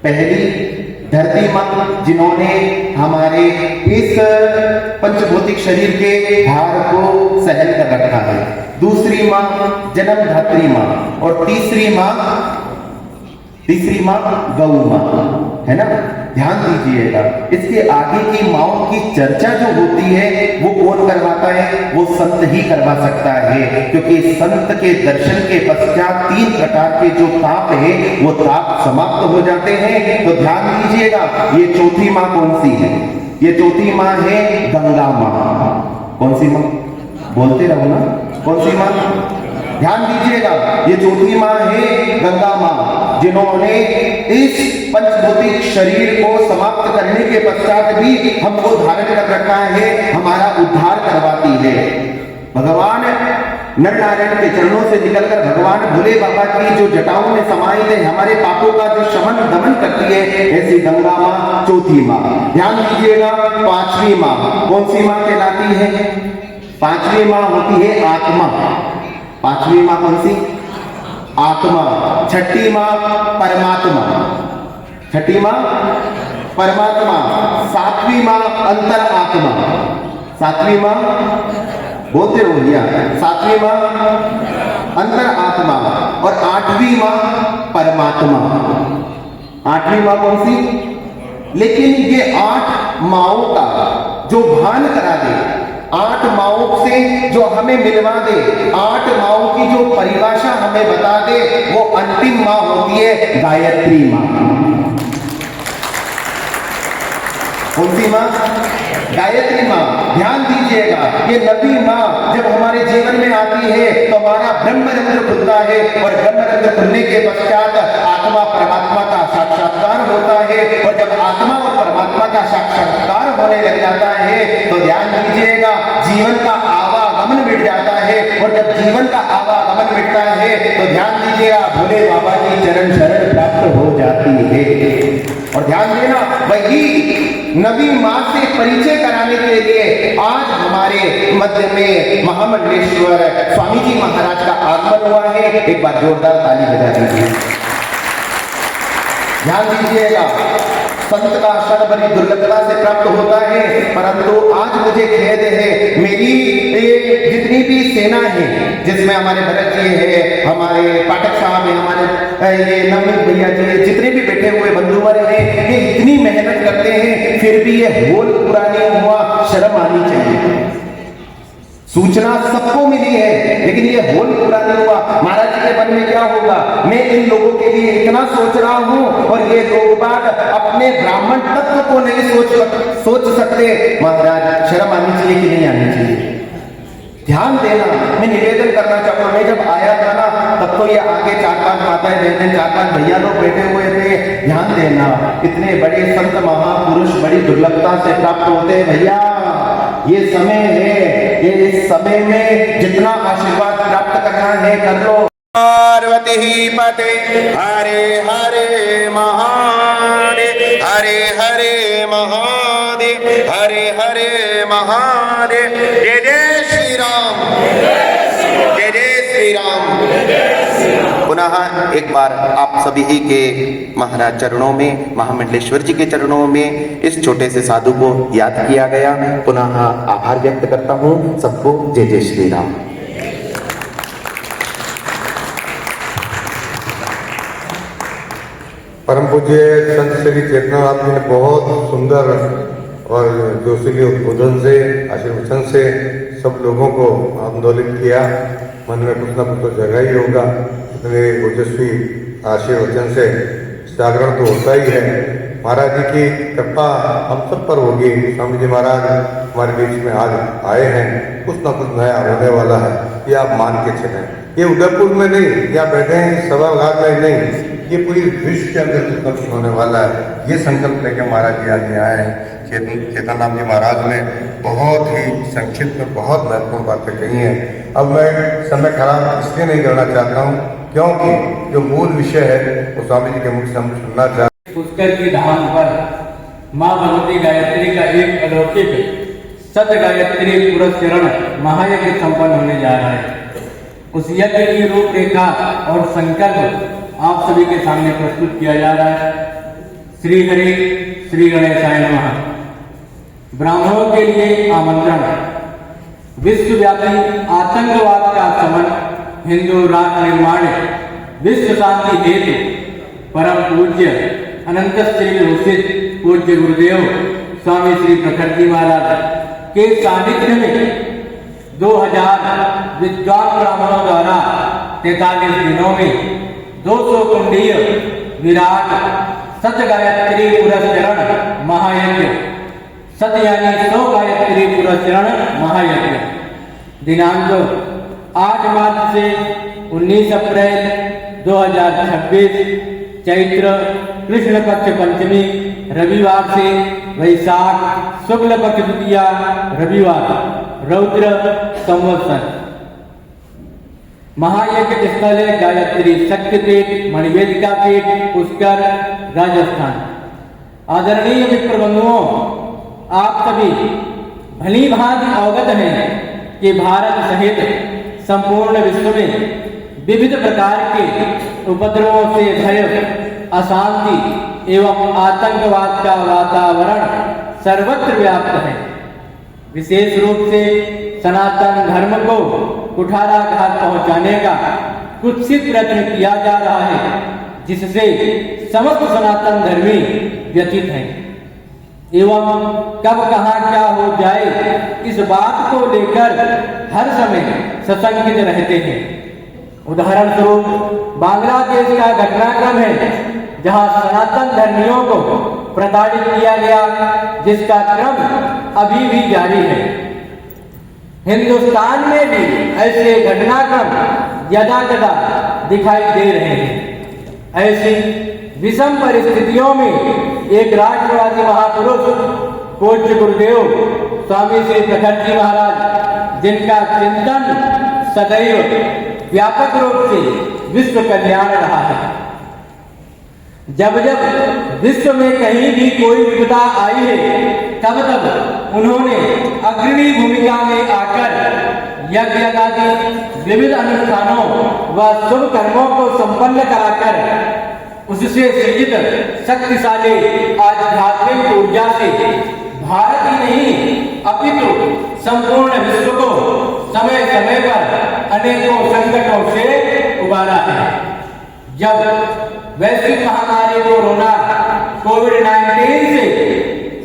S14: पहली धरती माँ, जिन्होंने हमारे इस पंचभौतिक शरीर के भार को सहन कर रखा है। दूसरी माँ जन्मधात्री माँ, और तीसरी माँ गौ माँ, है ना। ध्यान दीजिएगा, इसके आगे की माँओं की चर्चा जो होती है वो कौन करवाता है? वो संत ही करवा सकता है, क्योंकि संत के दर्शन के पश्चात 3 प्रकार के जो ताप है वो ताप समाप्त हो जाते हैं। तो ध्यान दीजिएगा, ये चौथी माँ कौन सी है? ये चौथी माँ है गंगा माँ। कौन सी माँ? बोलते रहो ना, कौन सी माँ? ध्यान दीजिएगा, ये चौथी माँ है गंगा माँ, जिन्होंने इस पंचभौतिक शरीर को समाप्त करने के पश्चात भी हमको धारण कर रखा है, हमारा उद्धार करवाती है। भगवान नर नारायण के चरणों से निकलकर भगवान भोले बाबा की जो जटाओं में समाई है, हमारे पापों का जो शमन दमन करती है, ऐसी गंगा माँ चौथी माँ। ध्यान दीजिएगा, 5वीं माँ कौन सी माँ कहलाती है? 5वीं माँ होती है आत्मा। 5वीं माँ कौन सी? आत्मा। 6ठी माँ परमात्मा। 6ठी माँ परमात्मा। 7वीं माँ अंतर आत्मा। 7वीं माँ बोलते रहो भैया। 7वीं माँ अंतर आत्मा, और 8वीं माँ परमात्मा। 8वीं माँ कौन सी? लेकिन ये 8 माँओं का जो भान करा दे, 8 माँओं से जो हमें मिलवा दे, 8 माँओं की जो परिभाषा हमें बता दे, वो अंतिम माँ होती है गायत्री माँ। कौन सी माँ? गायत्री माँ। ध्यान दीजिएगा, ये नबी माँ जब हमारे जीवन में आती है तो हमारा ब्रह्मरंध्र खुलता है, और ब्रह्मरंध्र खुलने के पश्चात आत्मा परमात्मा का साक्षात्कार होता है। और जब आत्मा और परमात्मा का साक्षात्कार होने लग जाता है तो ध्यान दीजिएगा, जीवन का आवागमन मिट जाता है। और जब जीवन का आवागमन मिटता है तो ध्यान दीजिएगा, भोले बाबा की चरण शरण प्राप्त हो जाती है। और ध्यान देना, वही नबी माँ से परिचय कराने के लिए आज हमारे मध्य में महामंडलेश्वर स्वामी जी महाराज का आगमन हुआ है। एक बार जोरदार ताली बजा दीजिए। ध्यान दीजिएगा, संत का क्षण बड़ी दुर्लभता से प्राप्त होता है, परंतु आज मुझे खेद है, मेरी जितनी भी सेना है, जिसमें हमारे भरत जी है, हमारे पाठक साहब है, हमारे ये नवनीत भैया जी, जितने भी बैठे हुए बंधुवर हैं, ये इतनी मेहनत करते हैं, फिर भी ये होल पूरा नहीं हुआ। शर्म आनी चाहिए। सूचना सबको मिली है, लेकिन ये होल पूरा नहीं हुआ। महाराज जी के मन में क्या होगा? मैं इन लोगों के लिए इतना सोच रहा हूँ, और ये लोग बाग अपने ब्राह्मण तत्व को नहीं सोच सकते। महाराज शर्म आनी चाहिए कि नहीं आनी चाहिए? ध्यान देना, मैं निवेदन करना चाहूंगा। मैं जब आया था ना, तब तो ये आगे 4-5 माताएं बहनें, 4-5 भैया लोग बैठे हुए थे। ध्यान देना, इतने बड़े संत महापुरुष बड़ी दुर्लभता से प्राप्त होते हैं भैया। ये समय है, ये इस समय में जितना आशीर्वाद प्राप्त करना है कर लो। पार्वती पते हरे हरे महादेव, हरे हरे महादेव, हरे हरे महादेव। जय जय श्री राम, जय जय श्री राम। पुनः एक बार आप सभी के महाराज चरणों में, महामंडलेश्वर जी के चरणों में इस छोटे से साधु को याद किया गया। पुनः आभार व्यक्त करता हूँ सबको। जय जय श्री राम।
S12: परम पूज्य संत श्री चेतनानाथ जी ने बहुत सुंदर और जोशीले उद्बोधन से, आशीर्वचन से सब लोगों को आंदोलित किया। मन में कुछ ना कुछ तो जगह ही होगा। इतने ओजस्वी आशीर्वचन से जागरण तो होता ही है। महाराज जी की कृपा हम सब पर होगी। स्वामी जी महाराज हमारे बीच में आज आए हैं, कुछ ना कुछ नया होने वाला है, ये आप मान के चलें। ये उदयपुर में नहीं, या बैठे हैं सभागार में नहीं, ये पूरी विश्व के अंदर संकल्प होने वाला है। ये संकल्प लेकर महाराज जी आज आए हैं। चेतन राम जी महाराज ने बहुत ही संक्षिप्त में बहुत महत्वपूर्ण बातें कही हैं। अब मैं समय खराब इसलिए नहीं करना चाहता हूँ क्योंकि जो मूल विषय है वो स्वामी जी के मुख से हम सुनना चाहते हैं।
S1: पुष्कर की धाम पर माँ भगवती गायत्री का एक अलौकिक सत गायत्री पुरस्करण महायज्ञ संपन्न होने जा रहा है। उस यज्ञ की रूपरेखा और संकल्प आप सभी के सामने प्रस्तुत किया जा रहा है। श्री हरि श्री गणेशाय नमः। ब्राह्मणों के लिए आमंत्रण। विश्वव्यापी आतंकवाद का शमन, हिंदू राष्ट्र निर्माण, विश्व शांति हेतु परम पूज्य अनंत श्री घोषित पूज्य गुरुदेव स्वामी श्री प्रखर जी महाराज के सानिध्य में 2000 विद्वान ब्राह्मणों द्वारा 43 दिनों में 200 कुंडीय विराट सत गायत्री पुरस्करण महायज्ञ, सत यानी 100 गायत्री पुरस्करण महायज्ञ दिनांक 8 मार्च से 19 अप्रैल 2026 चैत्र कृष्ण पक्ष पंचमी रविवार से वैशाख शुक्ल पक्ष द्वितीया रविवार रौद्र संवत्सर। महायज्ञ स्थल है गायत्री शक्तिपीठ मणिवेदिका पीठ पुष्कर राजस्थान। आदरणीय मित्र बंधुओं, आप सभी भली भांति अवगत हैं कि भारत सहित संपूर्ण विश्व में विविध प्रकार के उपद्रवों से भय, अशांति एवं आतंकवाद का वातावरण सर्वत्र व्याप्त है। विशेष रूप से सनातन धर्म को कुठाराघात पहुंचाने का कुत्सित प्रयत्न किया जा रहा है, जिससे समस्त सनातन धर्मी व्यथित हैं एवं कब कहां क्या हो जाए इस बात को लेकर हर समय सशंकित रहते हैं। उदाहरण स्वरूप बांग्लादेश का घटनाक्रम है, जहां सनातन धर्मियों को प्रताड़ित किया गया, जिसका क्रम अभी भी जारी है। हिंदुस्तान में भी ऐसे घटनाक्रम यदाकदा दिखाई दे रहे हैं। ऐसी विषम परिस्थितियों में एक राष्ट्रवादी महापुरुष पूज्य गुरुदेव स्वामी श्री प्रखर जी महाराज, जिनका चिंतन सदैव व्यापक रूप से विश्व कल्याण रहा है, जब जब विश्व में कहीं भी कोई विपदा आई है तब तब उन्होंने अग्रणी भूमिका में आकर यज्ञ आदि विविध अनुष्ठानों व शुभ कर्मों को संपन्न कराकर उससे सृजित शक्तिशाली आध्यात्मिक ऊर्जा से भारत ही नहीं अपितु संपूर्ण विश्व को समय समय पर अनेकों संकटों से उबारा है। जब वैश्विक महामारी कोरोना कोविड-19 से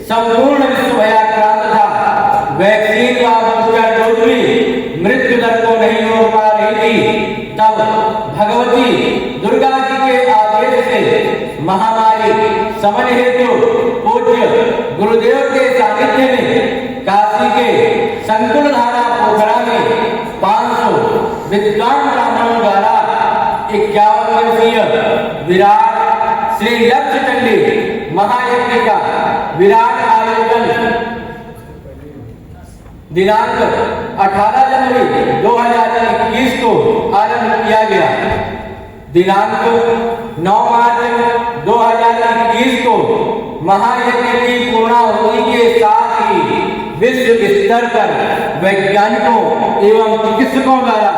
S1: संपूर्ण विश्व भयाक्रांत था, वैक्सीन का बूस्टर डोज भी मृत्यु दर को नहीं रोक पा रही थी, तब भगवती दुर्गा जी के आदेश से महामारी समन हेतु पूज्य गुरुदेव के सानिध्य में काशी के संकुल धारा पोखरा में 500 विद्वान ब्राह्मणों द्वारा 51 दिवसीय विराट श्री लक्ष्य चंडी महायज्ञ का विराट आयोजन दिनांक 18 जनवरी 2021 को आरंभ किया गया। दिनांक 9 मार्च 2021 को महायज्ञ की पूर्णाहुति के साथ ही विश्व स्तर पर वैज्ञानिकों एवं चिकित्सकों द्वारा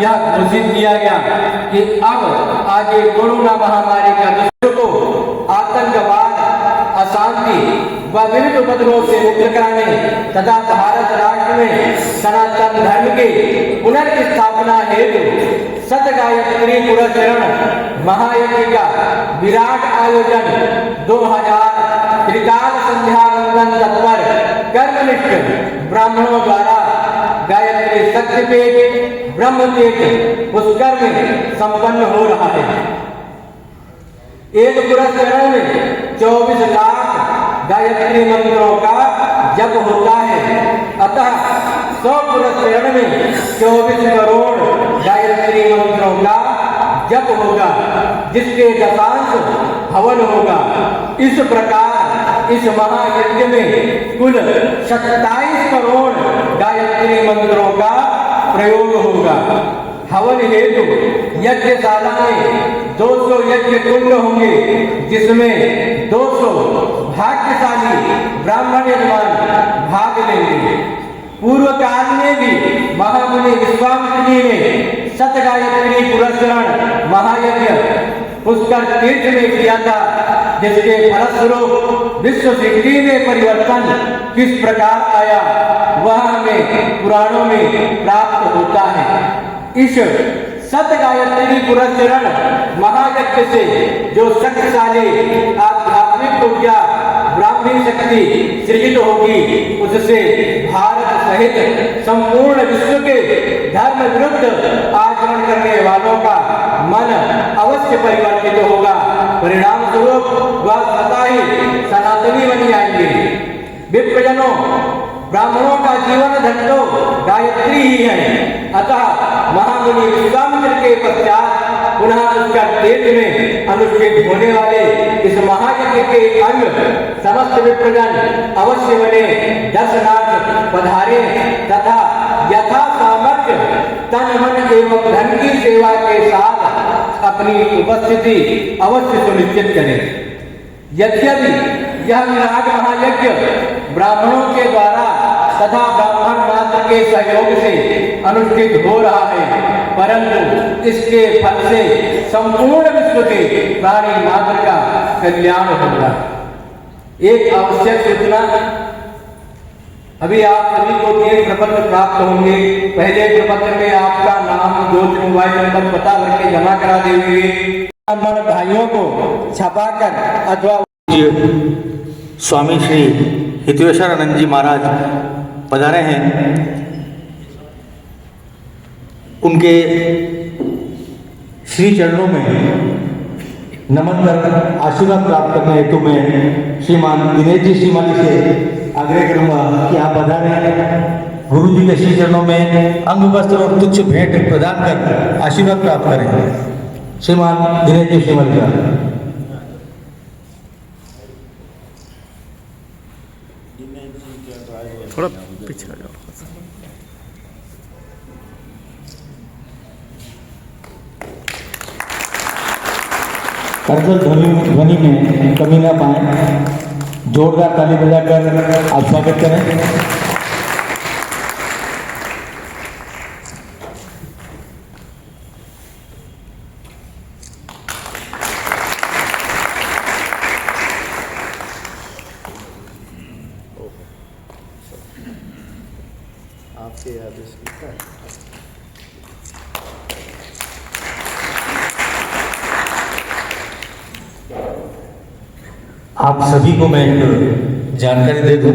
S1: यह घोषित किया गया कि अब आगे कोरोना महामारी का विश्व को आतंकवाद, अशांति व विविध उपद्रवों से मुक्त कराने तथा भारत राष्ट्र में सनातन धर्म के पुनर्स्थापना हेतु सत गायत्री पुरस्करण महायज्ञ का विराट आयोजन 2000 त्रिकाल संध्या वंदन तत्पर कर्मनिष्ठ ब्राह्मणों द्वारा गायत्री शक्तिपीठ ब्रह्मतीर्थ पुष्कर में संपन्न हो रहा है। एक पुरस्करण में 24 लाख गायत्री मंत्रों का जप होता है, अतः 100 पुरस्करण में 24 करोड़ गायत्री मंत्रों का जप होगा, जिसके दशांश हवन होगा। इस प्रकार इस महायज्ञ में कुल 27 करोड़ गायत्री मंत्रों का प्रयोग होगा। हवन हेतु यज्ञशाला में 200 यज्ञ कुंड होंगे, जिसमें 200 भाग्यशाली ब्राह्मण यजमान भाग लेंगे। पूर्व काल में भी महामुनि विश्वामित्र जी ने सतगायत्री पुरस्करण महायज्ञ पुष्कर तीर्थ में किया था, जिसके फलस्वरूप विश्व सिद्धि में परिवर्तन किस प्रकार आया वह हमें पुराणों में प्राप्त होता है। इस सतगायत्री पुरस्करण महायज्ञ से जो शक्तिशाली आध्यात्मिक ऊर्जा ब्राह्मी शक्ति सृजित होगी, उससे भारत सहित संपूर्ण विश्व के धर्म विरुद्ध आचरण करने वालों का मन अवश्य परिवर्तित होगा। परिणाम स्वरूप वह सदा ही सनातनी बन जाएंगे। विप्रजनों, ब्राह्मणों का जीवन धन तो गायत्री ही है। अतः महामुनि विश्वामित्र के पश्चात पुनः पुष्कर तीर्थ में अनुष्ठित होने वाले इस महायज्ञ के अंग समस्त विप्रजन अवश्य बने दर्शनार्थ पधारे तथा यथा सामर्थ्य तन मन एवं धन की सेवा के साथ अपनी उपस्थिति अवश्य सुनिश्चित करें। यद्यपि यह विराट महायज्ञ ब्राह्मणों के द्वारा तथा ब्राह्मण मात्र के सहयोग से अनुष्ठित हो रहा है, परंतु इसके फल से संपूर्ण विश्व के प्राणी मात्र का कल्याण होगा। एक आवश्यक सूचना, अभी आप सभी को 3 प्रपत्र प्राप्त होंगे। पहले प्रपत्र में आपका नाम, गोत्र, मोबाइल नंबर, पता भर के जमा करा देंगे। ब्राह्मण भाइयों को छपाकर अथवा
S10: स्वामी श्री हितेश्वरानंद जी महाराज पधारे हैं। उनके श्री चरणों में नमन कर आशीर्वाद प्राप्त करने हेतु मैं श्रीमान दिनेश जी श्रीमाली से आग्रह करूंगा कि आप पधारें। गुरु जी के श्री चरणों में अंग वस्त्र और तुच्छ भेंट प्रदान कर आशीर्वाद प्राप्त करें। श्रीमान दिनेश जी श्रीमाली का
S2: थोड़ा पीछे आ जाओ।
S10: करजल ध्वनि में कमी ना पाए, जोरदार ताली बजाकर आप स्वागत करें।
S2: आपके आदेश लिखा है।
S10: आप सभी को मैं एक जानकारी दे दूं।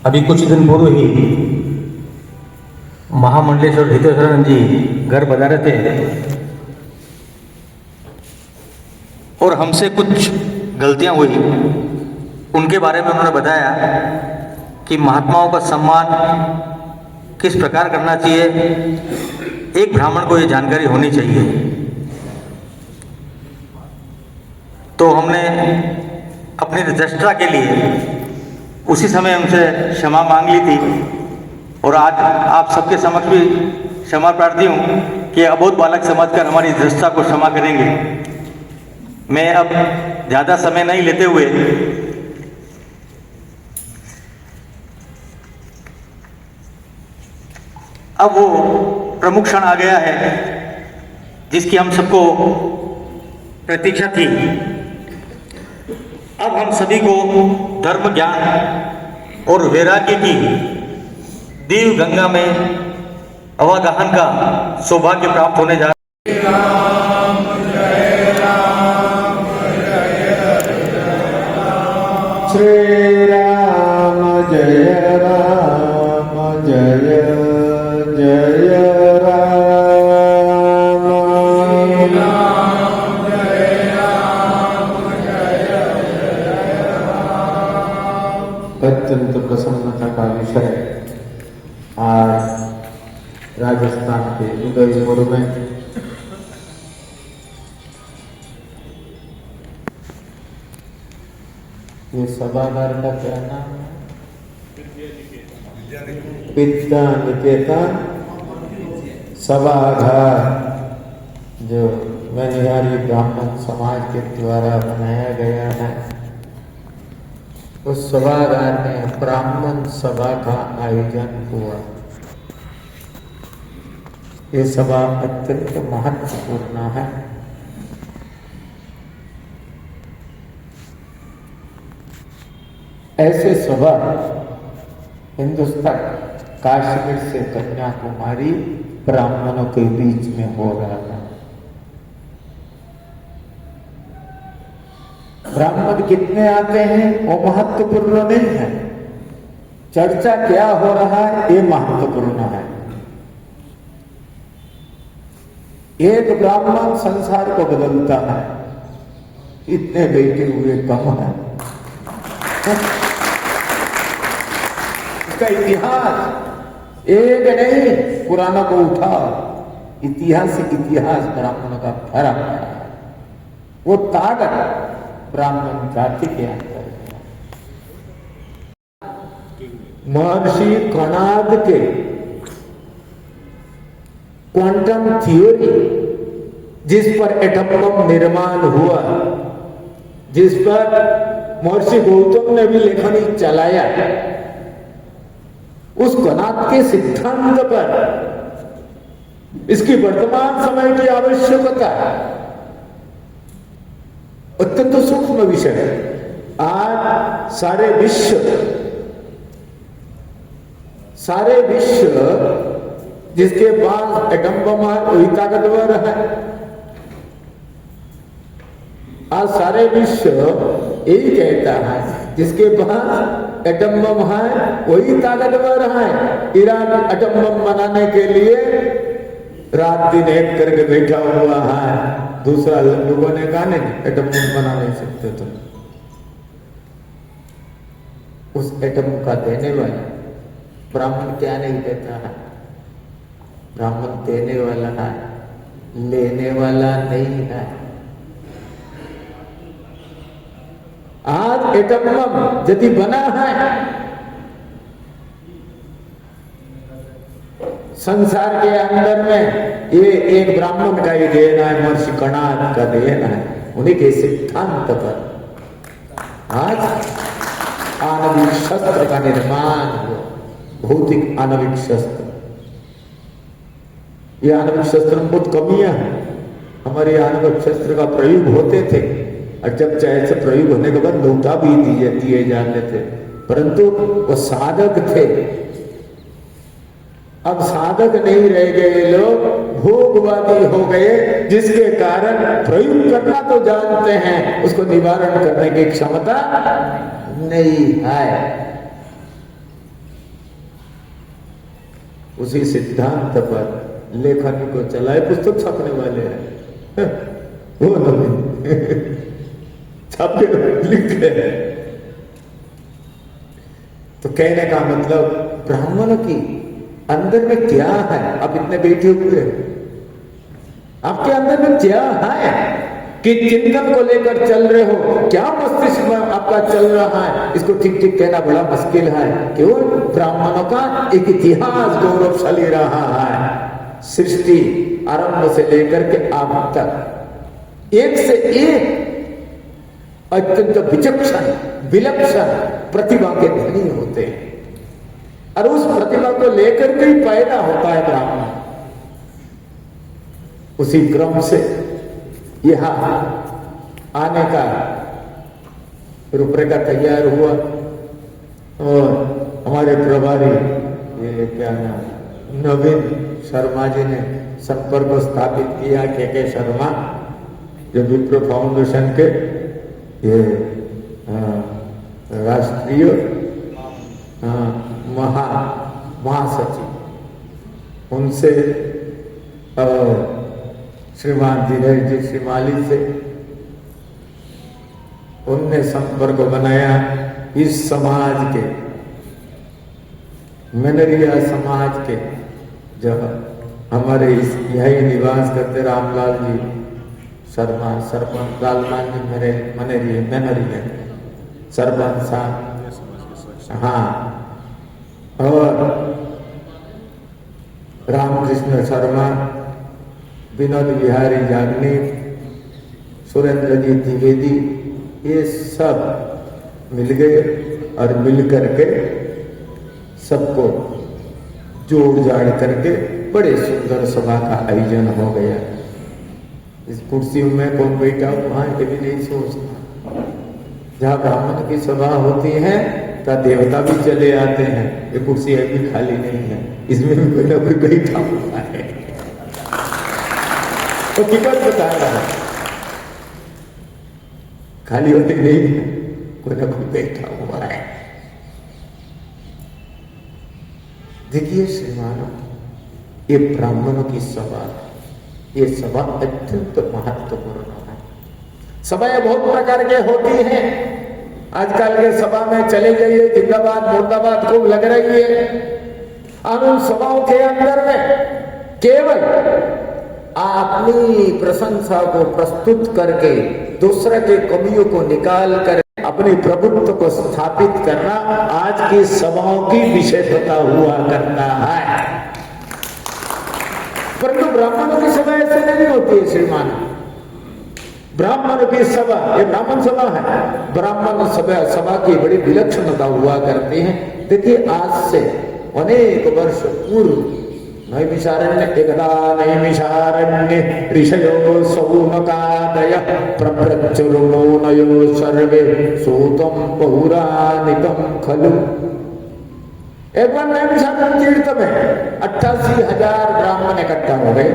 S10: अभी कुछ दिन पूर्व ही महामंडलेश्वर हितेश्वरानंद जी घर पधारे थे और हमसे कुछ गलतियां हुई। उनके बारे में उन्होंने बताया कि महात्माओं का सम्मान किस प्रकार करना चाहिए, एक ब्राह्मण को ये जानकारी होनी चाहिए। तो हमने अपनी रजिस्ट्रा के लिए उसी समय उनसे क्षमा मांग ली थी और आज आप सबके समक्ष भी क्षमा प्रार्थी हूँ कि अबोध बालक समझकर हमारी रजिस्ट्रा को क्षमा करेंगे। मैं अब ज़्यादा समय नहीं लेते हुए अब वो प्रमुख क्षण आ गया है जिसकी हम सबको प्रतीक्षा थी। अब हम सभी को धर्म, ज्ञान और वैराग्य की दिव्य गंगा में अवगाहन का सौभाग्य प्राप्त होने जा रहा है।
S6: श्री राम जय राम जय जय अत्यंत प्रसन्नता का विषय आज राजस्थान के उदयपुर में ये सभागार का क्या नाम है? विद्या निकेतन
S15: सभागार जो मनिहारी ब्राह्मण समाज के द्वारा बनाया गया है, उस सभागार में ब्राह्मण सभा का आयोजन हुआ। ये सभा अत्यंत महत्वपूर्ण है। ऐसे सभा हिंदुस्तान कश्मीर से कन्याकुमारी ब्राह्मणों के बीच में हो रहा था। ब्राह्मण कितने आते हैं वो महत्वपूर्ण नहीं है, चर्चा क्या हो रहा है ये महत्वपूर्ण है। एक ब्राह्मण संसार को बदलता है, इतने बैठे हुए कम है। इसका इतिहास एक नहीं, पुराना को उठा, इतिहास ब्राह्मणों का भरा पड़ा है। वो ताकत ब्राह्मण जाति के अंदर है। महर्षि कणाद के क्वांटम थ्योरी, जिस पर एटम बम निर्माण हुआ, जिस पर महर्षि गौतम ने भी लेखनी चलाया, उस कणाद के सिद्धांत पर इसकी वर्तमान समय की आवश्यकता अत्यंत सूक्ष्म विषय है। आज सारे विश्व जिसके पास एटम बम है वही ताकतवर है। आज सारे विश्व यही कहता है, जिसके पास एटम बम है वही ताकतवर है। ईरान एटम बम बनाने के लिए रात दिन एक करके बैठा हुआ है। दूसरा लोगों ने कहा नहीं, एटम बम बना नहीं सकते तुम। उस एटम का देने वाला ब्राह्मण क्या नहीं देता है? ब्राह्मण देने वाला है, लेने वाला नहीं है। आज एटम बम यदि बना है, संसार के अंदर में ये एक ब्राह्मण का ही देना है, महर्षि कणाद का देना है। उन्हीं के सिद्धांत पर आज आणविक शस्त्र का निर्माण हुआ, भौतिक आणविक शस्त्र। ये आणविक शस्त्र में बहुत कमियां हैं। हमारे आणविक शस्त्र का प्रयोग होते थे, और जब चाहे से प्रयोग होने के बाद नौता भी दिए जाते थे, परंतु वो साधक थे। अब साधक नहीं रह गए, लोग भोगवादी हो गए, जिसके कारण प्रयोग करना तो जानते हैं, उसको निवारण करने की क्षमता नहीं है। उसी सिद्धांत पर लेखन को चलाए, पुस्तक छपने वाले हैं वो नहीं छप के लिख रहे। तो कहने का मतलब ब्राह्मण की अंदर में क्या है? आप इतने बैठे हुए, आपके अंदर में क्या है कि चिंतन को लेकर चल रहे हो? क्या मस्तिष्क में आपका चल रहा है? इसको ठीक ठीक कहना बड़ा मुश्किल है। क्यों? ब्राह्मणों का एक इतिहास गौरवशाली रहा है, सृष्टि आरंभ से लेकर के अब तक एक से एक अत्यंत विचक्षण विलक्षण प्रतिभा के धनी होते हैं, और उस प्रतिभा को लेकर के ही पैदा होता है ब्राह्मण। उसी क्रम से यहां आने का रूपरेखा तैयार हुआ, और हमारे प्रभारी ये क्या नाम नवीन शर्मा जी ने संपर्क स्थापित किया। के शर्मा जो विप्रो फाउंडेशन के ये राष्ट्रीय महासचिव, उनसे श्रीमान धीरज जी श्रीमाली से उनने संपर्क बनाया। इस समाज के मनरिया समाज के जो हमारे यही निवास करते रामलाल जी शर्मा, सरपंच लालमान जी मेरे मनरिया सरपंच साहब, हाँ, और रामकृष्ण शर्मा, विनोद बिहारी याग्निक, सुरेंद्र जी द्विवेदी, ये सब मिल गए और मिल करके सबको जोड़ जाड़ करके बड़े सुंदर सभा का आयोजन हो गया। इस कुर्सी में कौन बैठा हुआ है ये भी नहीं सोचता। जहाँ ब्राह्मण की सभा होती है तो देवता भी चले आते हैं, ये कुर्सी अभी खाली नहीं है, इसमें भी कोई ना कोई बैठा हुआ है। तो टिकट बता रहा है, खाली होती नहीं है, कोई ना कोई बैठा हुआ है। देखिए श्रीमानों, ये ब्राह्मणों की सभा, ये सभा अत्यंत महत्वपूर्ण है। सभाएं बहुत प्रकार के होती हैं। आजकल के सभा में चले जाइए, जिंदाबाद मुर्दाबाद खूब लग रही है। और उन सभाओं के अंदर में केवल अपनी प्रशंसा को प्रस्तुत करके दूसरे के कमियों को निकाल कर अपने प्रभुत्व को स्थापित करना आज की सभाओं की विशेषता हुआ करता है। परंतु ब्राह्मणों की सभा ऐसे नहीं होती है श्रीमान। ब्राह्मण की सभा, ये ब्राह्मण सभा है, ब्राह्मण सभा की बड़ी विलक्षणता हुआ करती है। देखिए आज से अनेक वर्ष पूर्व नैमिषारण्य एकदा नैमिषारण्य ऋषयो सौनकादयः प्रप्रच्चुर्नो नयो सर्वे सूतं पौराणिकं खलु। एक बार नैमिषारण्य तीर्थ में 88,000 ब्राह्मण इकट्ठा हो गए।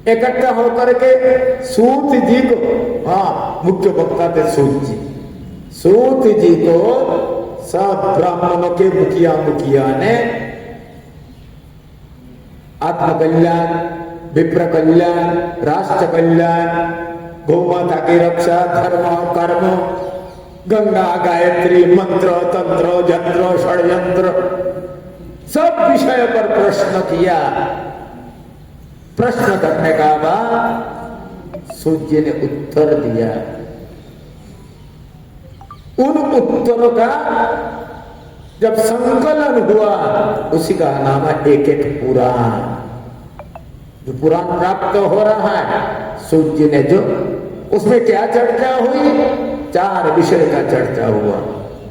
S15: इकट्ठा होकर के सूत जी को, मुख्य वक्ता थे सूत जी, सूत जी को सब ब्राह्मणों के मुखिया ने आत्म कल्याण, विप्र कल्याण, राष्ट्र कल्याण, गौमाता की रक्षा, धर्म कर्म, गंगा गायत्री, मंत्र तंत्र यंत्र षड्यंत्र, सब विषय पर प्रश्न किया। प्रश्न करने का बाद सूर्य ने उत्तर दिया। उन उत्तरों का जब संकलन हुआ उसी का नाम है एक एक पुराण। जो पुराण प्राप्त हो रहा है सूर्य ने, जो उसमें क्या चर्चा हुई, 4 विषय का चर्चा हुआ,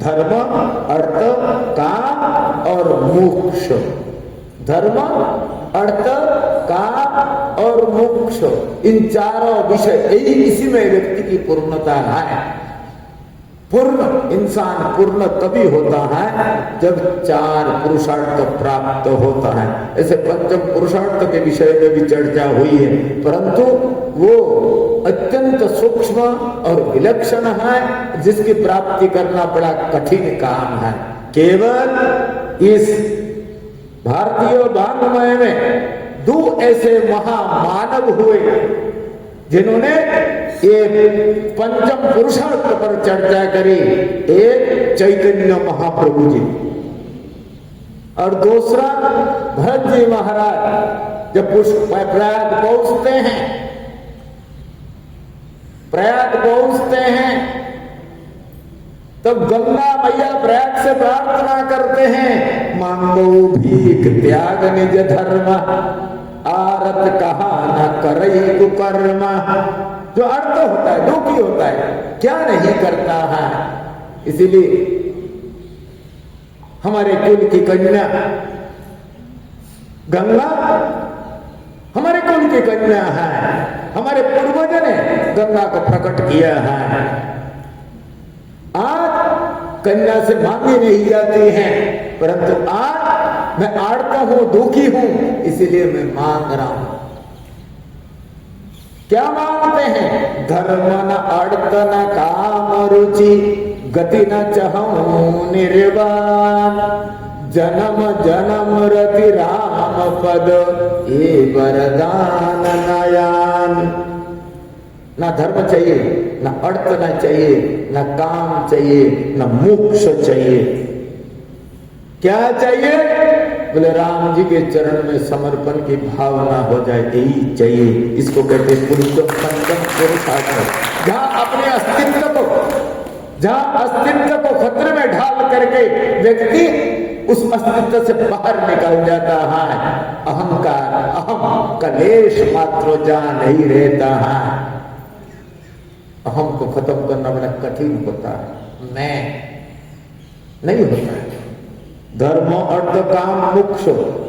S15: धर्म, अर्थ, काम और मोक्ष। धर्म, अर्थ, काम और मोक्ष, इन चारों विषय, इसी में व्यक्ति की पूर्णता है। पूर्ण इंसान पूर्ण तभी होता है जब 4 पुरुषार्थ प्राप्त होता है। ऐसे पंचम पुरुषार्थ के विषय में भी चर्चा हुई है, परंतु वो अत्यंत सूक्ष्म और विलक्षण है, जिसकी प्राप्ति करना बड़ा कठिन काम है। केवल इस भारतीय वाङ्मय में 2 ऐसे महामानव हुए जिन्होंने एक पंचम पुरुषार्थ पर चर्चा करी। एक चैतन्य महाप्रभु जी और दूसरा भरत जी महाराज। जब प्रयाग पहुंचते हैं तब गंगा मैया प्रयाग से प्रार्थना करते हैं, मांगो भीख त्याग निज धर्म, आरत कहा न करई कुकर्म। जो अर्थ होता है, दुखी होता है, क्या नहीं करता है। इसीलिए हमारे कुल की कन्या गंगा हमारे कुल की कन्या है। हमारे पूर्वजों ने गंगा को प्रकट किया है। आज कन्या से मांगी नहीं जाती है, परंतु आज मैं आड़ता हूं, दुखी हूं, इसीलिए मैं मांग रहा हूं। क्या मांगते हैं? धर्म न अड़त न काम रुचि, गति न चाहूं निर्वाण, जन्म जन्म रति राम पद, ये वरदान नयान। ना धर्म चाहिए, ना अर्थ ना चाहिए, ना काम चाहिए, ना मोक्ष चाहिए। क्या चाहिए? बोले राम जी के चरण में समर्पण की भावना हो जाए, यही चाहिए। इसको कहते पुरुषोत्तम पंचम पुरुषार्थ। जहां अपने अस्तित्व को खतरे में ढाल करके व्यक्ति उस अस्तित्व से बाहर निकल जाता है। अहंकार, अहम कलेश मात्र जा नहीं रहता है। अहम को खत्म करना बड़ा कठिन होता है, मैं नहीं होता है। धर्म अर्थ काम मोक्ष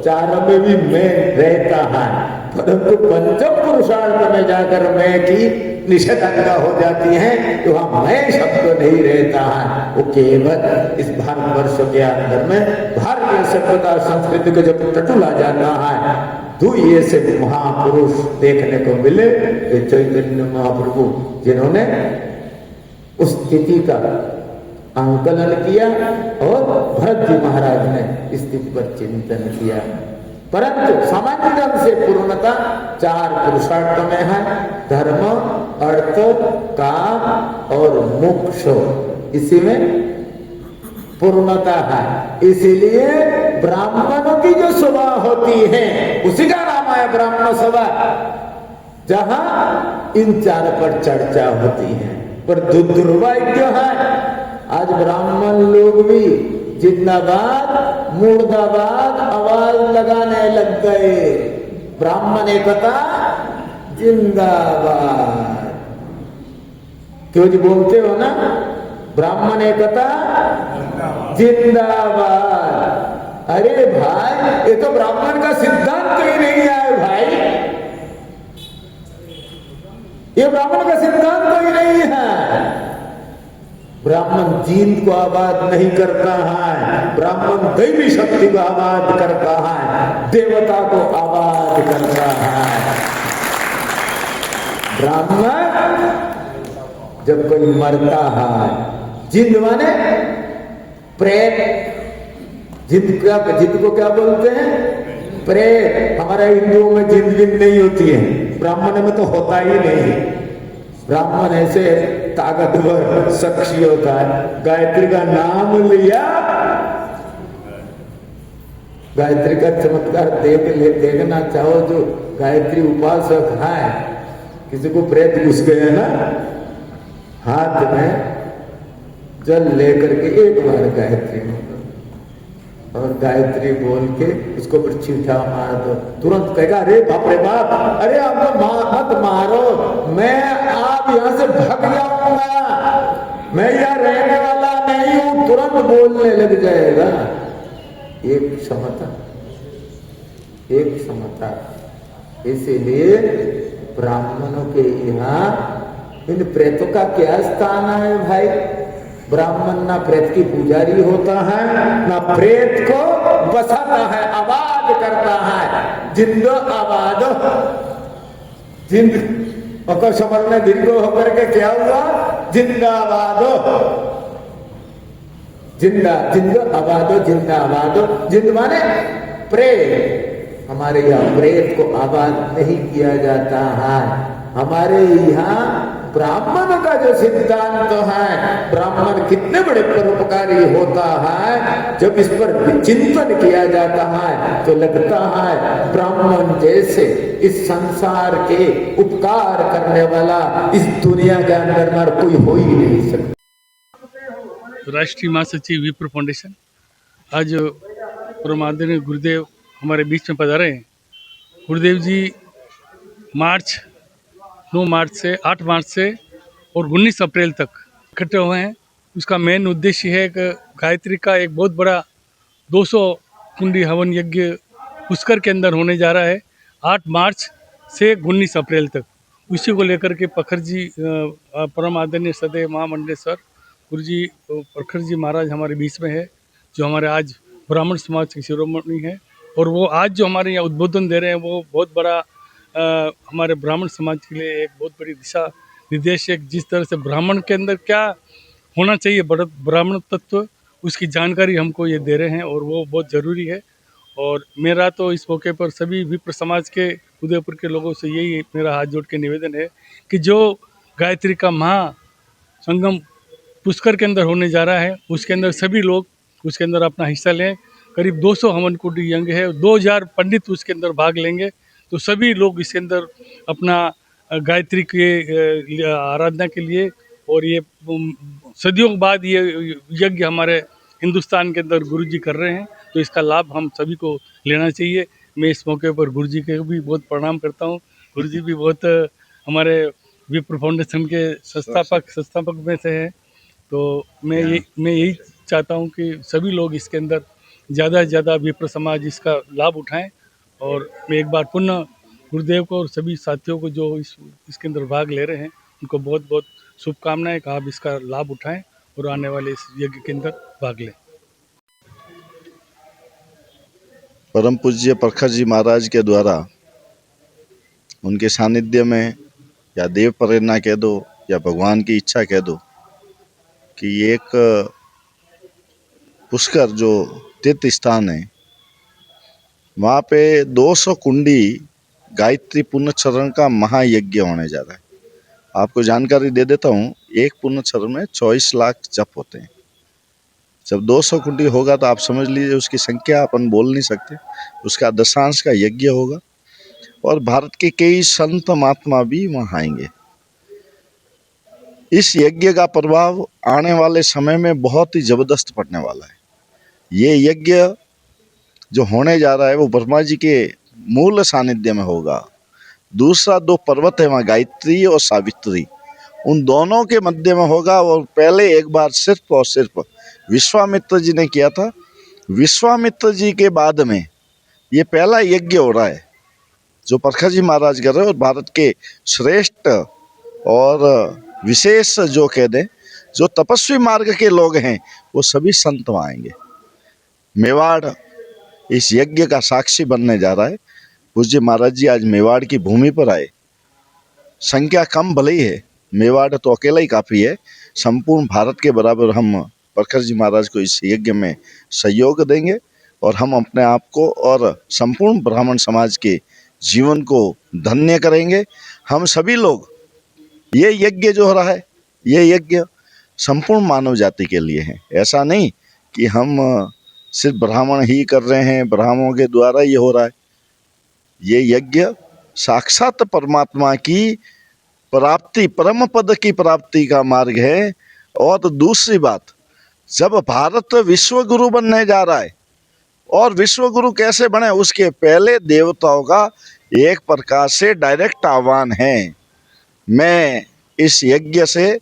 S15: चारों में भी मैं रहता है, परंतु पंचम पुरुषार्थ में जाकर मैं की निषेधाज्ञा हो जाती है, तो वहां मैं शब्द नहीं रहता है। वो केवल इस भारतवर्ष के अंदर में भारतीय सभ्यता संस्कृति को जब टटुला जाता है, तो ये से महापुरुष देखने को मिले, चैतन्य महाप्रभु, जिन्होंने उस स्थिति का आंकलन किया और भरत जी महाराज ने स्थिति पर चिंतन किया। परंतु सामान्य ढंग से पूर्णता चार पुरुषार्थ में है, धर्म अर्थ काम और मोक्ष, इसी में पूर्णता है। इसीलिए ब्राह्मणों की जो सभा होती है उसी का नाम है ब्राह्मण सभा, जहां इन चार पर चर्चा होती है। पर दुर्भाग्य है आज ब्राह्मण लोग भी जिंदाबाद मुर्दाबाद आवाज लगाने लग गए। ब्राह्मण एकता जिंदाबाद, क्यों जी बोलते हो ना, ब्राह्मण एकता जिंदाबाद। अरे भाई, ये तो ब्राह्मण का सिद्धांत ही नहीं है भाई, ये ब्राह्मण का सिद्धांत ही नहीं है। ब्राह्मण जींद को आबाद नहीं करता है, ब्राह्मण दैवी शक्ति को आबाद करता है, देवता को आबाद करता है। ब्राह्मण जब कोई मरता है, जिंद माने प्रेत, जिंद को क्या बोलते हैं, प्रेत। हमारे हिंदुओं में जिंद विंद नहीं होती है, ब्राह्मण में तो होता ही नहीं। ब्राह्मण ऐसे ताकतवर शख्स होता है, गायत्री का नाम लिया, गायत्री का चमत्कार देखना चाहो, जो गायत्री उपासक है, किसी को प्रेत घुस गया ना, हाथ में जल लेकर के एक बार गायत्री और गायत्री बोल के उसको पर छींटा मार दो, तुरंत कहेगा अरे बाप रे बाप, अरे आपको मत मारो, मैं आप यहाँ से भाग जाऊंगा, मैं यहाँ रहने वाला नहीं हूं, तुरंत बोलने लग जाएगा। एक क्षमता, एक क्षमता। इसीलिए ब्राह्मणों के यहाँ इन प्रेतों का क्या स्थान है भाई? ब्राह्मण ना प्रेत की पुजारी होता है, ना प्रेत को बसाता है, आबाद करता है। जिंदो आबाद, जिंद और समझ में दीर्घ होकर के क्या हुआ, जिंदाबादो, जिंदा, जिंदो आबादो, जिंदाबादो। जिंद माने प्रेत। हमारे यहाँ प्रेत को आबाद नहीं किया जाता है। हमारे यहाँ ब्राह्मण का जो सिद्धांत है, ब्राह्मण कितने बड़े परोपकारी होता है, जब इस पर चिंतन किया जाता है तो लगता है ब्राह्मण जैसे इस संसार के उपकार करने वाला इस दुनिया के अंदर कोई हो ही नहीं सकता।
S16: राष्ट्रीय महासचिव विप्र फाउंडेशन, आज परम आदरणीय गुरुदेव हमारे बीच में पधारे हैं। गुरुदेव जी 9 मार्च से 8 मार्च से और 19 अप्रैल तक इकट्ठे हुए हैं। उसका मेन उद्देश्य है कि गायत्री का एक बहुत बड़ा 200 कुंडी हवन यज्ञ पुष्कर के अंदर होने जा रहा है 8 मार्च से 19 अप्रैल तक। उसी को लेकर के प्रखर जी, परम आदरणीय सदैव महामंडलेश्वर गुरु जी प्रखर जी महाराज हमारे बीच में है, जो हमारे आज ब्राह्मण समाज के शिरोमणि है। और वो आज जो हमारे यहाँ उद्बोधन दे रहे हैं वो बहुत बड़ा हमारे ब्राह्मण समाज के लिए एक बहुत बड़ी दिशा निर्देश है। जिस तरह से ब्राह्मण के अंदर क्या होना चाहिए, ब्राह्मण तत्व, उसकी जानकारी हमको ये दे रहे हैं और वो बहुत ज़रूरी है। और मेरा तो इस मौके पर सभी विप्र समाज के उदयपुर के लोगों से यही मेरा हाथ जोड़ के निवेदन है कि जो गायत्री का महा संगम पुष्कर के अंदर होने जा रहा है, उसके अंदर सभी लोग उसके अंदर अपना हिस्सा लें। करीब 200 हवन कुंडी यज्ञ है, 2000 पंडित उसके अंदर भाग लेंगे। तो सभी लोग इसके अंदर अपना गायत्री के आराधना के लिए, और ये सदियों बाद ये यज्ञ हमारे हिंदुस्तान के अंदर गुरु जी कर रहे हैं, तो इसका लाभ हम सभी को लेना चाहिए। मैं इस मौके पर गुरु जी के भी बहुत प्रणाम करता हूँ। गुरु जी भी बहुत हमारे विप्र फाउंडेशन के संस्थापक में से हैं। तो मैं यही चाहता हूँ कि सभी लोग इसके अंदर ज़्यादा से ज़्यादा विप्र समाज इसका लाभ उठाएं। और मैं एक बार पुनः गुरुदेव को और सभी साथियों को जो इसके अंदर भाग ले रहे हैं उनको बहुत बहुत शुभकामनाएं कि आप इसका लाभ उठाएं और आने वाले इस यज्ञ के अंदर भाग लें।
S2: परम पूज्य प्रखर जी महाराज के द्वारा उनके सानिध्य में या देव प्रेरणा कह दो या भगवान की इच्छा कह दो कि एक पुष्कर जो तीर्थ स्थान है वहाँ पे 200 कुंडी गायत्री पुण्यचरण का महायज्ञ होने जा रहा है। आपको जानकारी दे देता हूँ, एक पुण्यचरण में 24 लाख जप होते हैं। जब 200 कुंडी होगा तो आप समझ लीजिए उसकी संख्या अपन बोल नहीं सकते। उसका दशांश का यज्ञ होगा और भारत के कई संत महात्मा भी वहाँ आएंगे। इस यज्ञ का प्रभाव आने वाले समय में बहुत ही जबरदस्त पड़ने वाला है। ये यज्ञ जो होने जा रहा है वो ब्रह्मा जी के मूल सानिध्य में होगा। दूसरा 2 पर्वत है वहाँ, गायत्री और सावित्री, उन दोनों के मध्य में होगा। और पहले एक बार सिर्फ और सिर्फ विश्वामित्र जी ने किया था। विश्वामित्र जी के बाद में ये पहला यज्ञ हो रहा है जो प्रखर जी महाराज कर रहे हैं। और भारत के श्रेष्ठ और विशेष जो कह दें जो तपस्वी मार्ग के लोग हैं वो सभी संत वहाँ आएंगे। मेवाड़ इस यज्ञ का साक्षी बनने जा रहा है। पूज्य महाराज जी आज मेवाड़ की भूमि पर आए। संख्या कम भले ही है, मेवाड़ तो अकेला ही काफ़ी है। संपूर्ण भारत के बराबर हम प्रखर जी महाराज को इस यज्ञ में सहयोग देंगे और हम अपने आप को और संपूर्ण ब्राह्मण समाज के जीवन को धन्य करेंगे। हम सभी लोग ये यज्ञ जो हो रहा है ये यज्ञ संपूर्ण मानव जाति के लिए है। ऐसा नहीं कि हम सिर्फ ब्राह्मण ही कर रहे हैं, ब्राह्मणों के द्वारा ये हो रहा है। ये यज्ञ साक्षात परमात्मा की प्राप्ति, परम पद की प्राप्ति का मार्ग है। और दूसरी बात, जब भारत विश्व गुरु बनने जा रहा है और विश्व गुरु कैसे बने उसके पहले देवताओं का एक प्रकार से डायरेक्ट आह्वान है। मैं इस यज्ञ से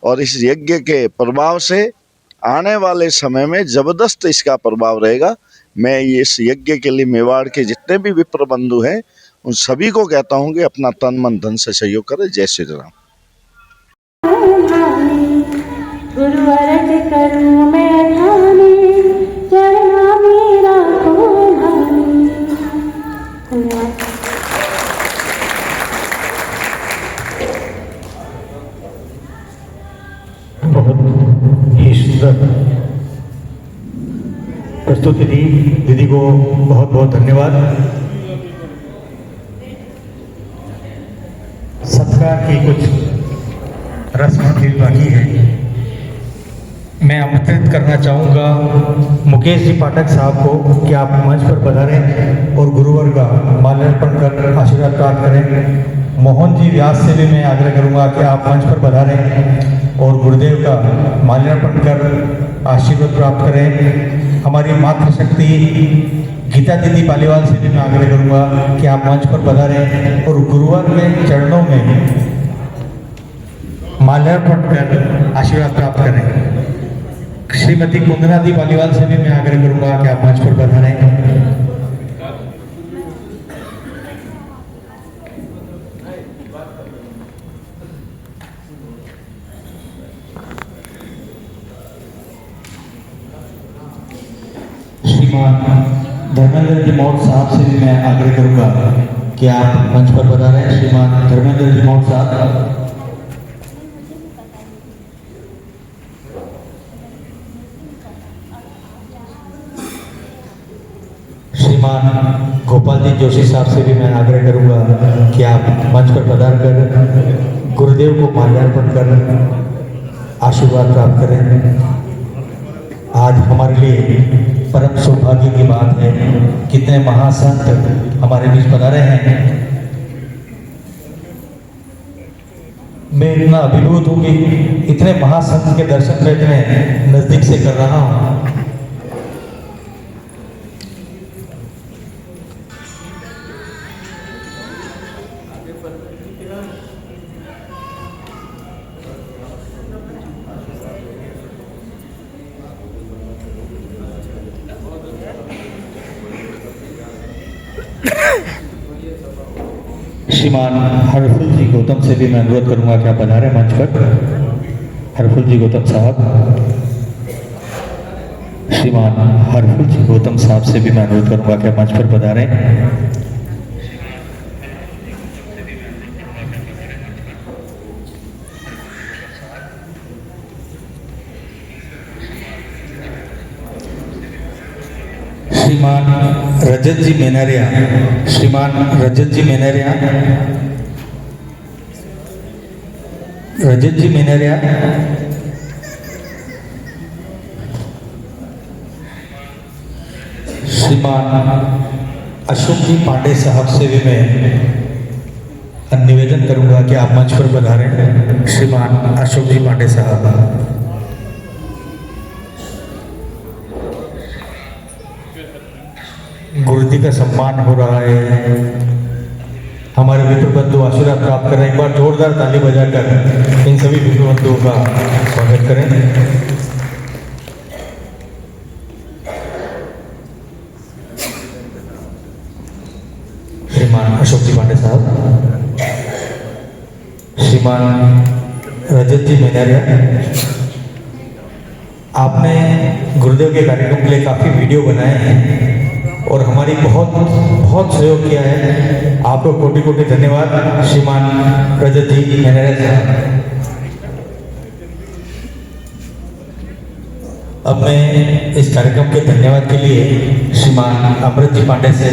S2: और इस यज्ञ के प्रभाव से आने वाले समय में जबरदस्त इसका प्रभाव रहेगा। मैं इस यज्ञ के लिए मेवाड़ के जितने भी विप्र बंधु हैं उन सभी को कहता हूँ कि अपना तन मन धन से सहयोग करें। जय श्री राम।
S17: गुरु अरज करूं मैं ठानी, चरना मेरा को भानी।
S11: बहुत ही सुंदर प्रस्तुति दी, दीदी को बहुत बहुत धन्यवाद। सत्कार की कुछ रस्म फिर बाकी है। मैं आमंत्रित करना चाहूँगा मुकेश जी पाठक साहब को कि आप मंच पर पधारें और गुरुवर का माल्यार्पण कर आशीर्वाद प्राप्त करें। मोहन जी व्यास से भी मैं आग्रह करूँगा कि आप मंच पर पधारें और गुरुदेव का माल्यार्पण कर आशीर्वाद प्राप्त करें। हमारी मातृशक्ति गीता दीदी पालीवाल से भी मैं आग्रह करूँगा कि आप मंच पर पधारें और गुरुवर के चरणों में माल्यार्पण कर आशीर्वाद प्राप्त करें। श्रीमती कुंदना दी पालीवाल से भी मैं आग्रह करूंगा कि आप मंच पर पधारें। श्रीमान धर्मेंद्र जी मौर्य साहब से भी मैं आग्रह करूंगा कि आप मंच पर पधारें। श्रीमान धर्मेंद्र जी मौर्य साहब। श्रीमान गोपाल जी जोशी साहब से भी मैं आग्रह करूंगा कि आप मंच पर पधार कर गुरुदेव को माल्यार्पण कर आशीर्वाद प्राप्त करें। आज हमारे लिए परम सौभाग्य की बात है, कितने महासंत हमारे बीच पधारे हैं। मैं इतना अभिभूत हूँ कि इतने महासंत के दर्शन में इतने नजदीक से कर रहा हूँ।
S10: श्रीमान हरफुल जी गौतम से भी मैं अनुरोध करूंगा कि आप पधारें मंच पर। हरफुल जी गौतम साहब, श्रीमान हरफुल जी गौतम साहब से भी मैं अनुरोध करूंगा कि आप मंच पर पधारें। श्रीमान रजत जी मेनरिया, श्रीमान रजत जी मेनरिया, रजत जी मेनरिया, श्रीमान अशोक जी पांडे साहब से भी मैं निवेदन करूंगा कि आप मंच पर पधारें। श्रीमान अशोक जी पांडे साहब, गुरुजी का सम्मान हो रहा है, हमारे मित्र बंधु आशीर्वाद प्राप्त करें। एक बार जोरदार ताली बजाकर इन सभी मित्र बंधुओं का स्वागत करें। श्रीमान अशोक जी पांडे साहब, श्रीमान रजत जी मेनरिया, आपने गुरुदेव के कार्यक्रम के लिए काफ़ी वीडियो बनाए हैं और हमारी बहुत बहुत सहयोग किया है। आपको कोटि कोटि धन्यवाद श्रीमान रजत जी मेनरिया साहब। अब मैं इस कार्यक्रम के धन्यवाद के लिए श्रीमान अमृत जी पांडे से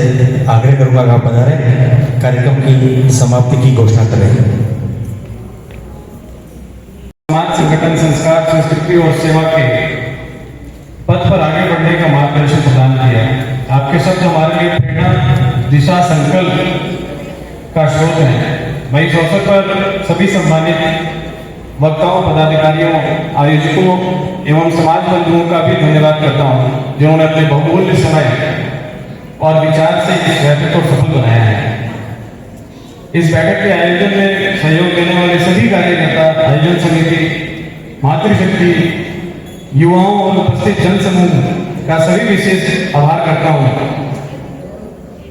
S10: आग्रह करूंगा कि आप पधारें, कार्यक्रम की समाप्ति की घोषणा करें।
S18: समाज संगठन, संस्कार, संस्कृति और सेवा के पथ पर आगे बढ़ने का मार्गदर्शन प्रदान किया। आपके शब्द हमारे लिए प्रेरणा, दिशा, संकल्प का स्रोत है। मैं इस अवसर पर सभी सम्मानित वक्ताओं, पदाधिकारियों, आयोजकों एवं समाज बंधुओं का भी धन्यवाद करता हूँ, जिन्होंने अपने बहुमूल्य समय और विचार से इस बैठक को सफल बनाया है। इस बैठक के आयोजन में सहयोग देने वाले सभी कार्यकर्ता, आयोजन समिति, मातृशक्ति, युवाओं और उपस्थित जन समूह का सभी विशेष आभार करता हूँ।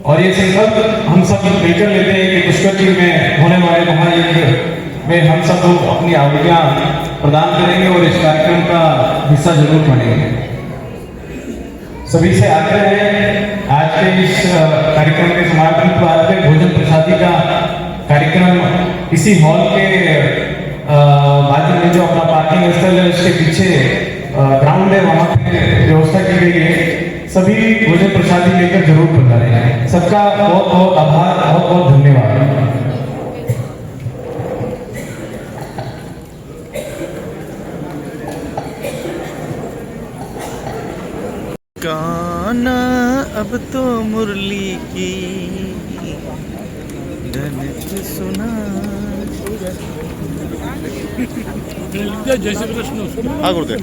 S18: और ये संकल्प हम सब मिलकर लेते हैं कि पुष्कर जी में होने वाले महायज्ञ में हम सब लोग अपनी आहुतियाँ प्रदान करेंगे और इस कार्यक्रम का हिस्सा जरूर बनेंगे। सभी से आग्रह है, आज के इस कार्यक्रम के समापन के बाद में भोजन प्रसादी का कार्यक्रम इसी हॉल के बाजू में जो अपना पार्किंग स्थल है उसके पीछे ग्राउंड है, वहाँ पे व्यवस्था की गई है। सभी भोजन प्रसादी लेकर जरूर पधारें। सबका बहुत बहुत आभार, बहुत बहुत धन्यवाद।
S2: गाना अब तो मुरली की धनिक सुना।
S16: जय श्री कृष्ण।
S2: हाँ गुरुदेव।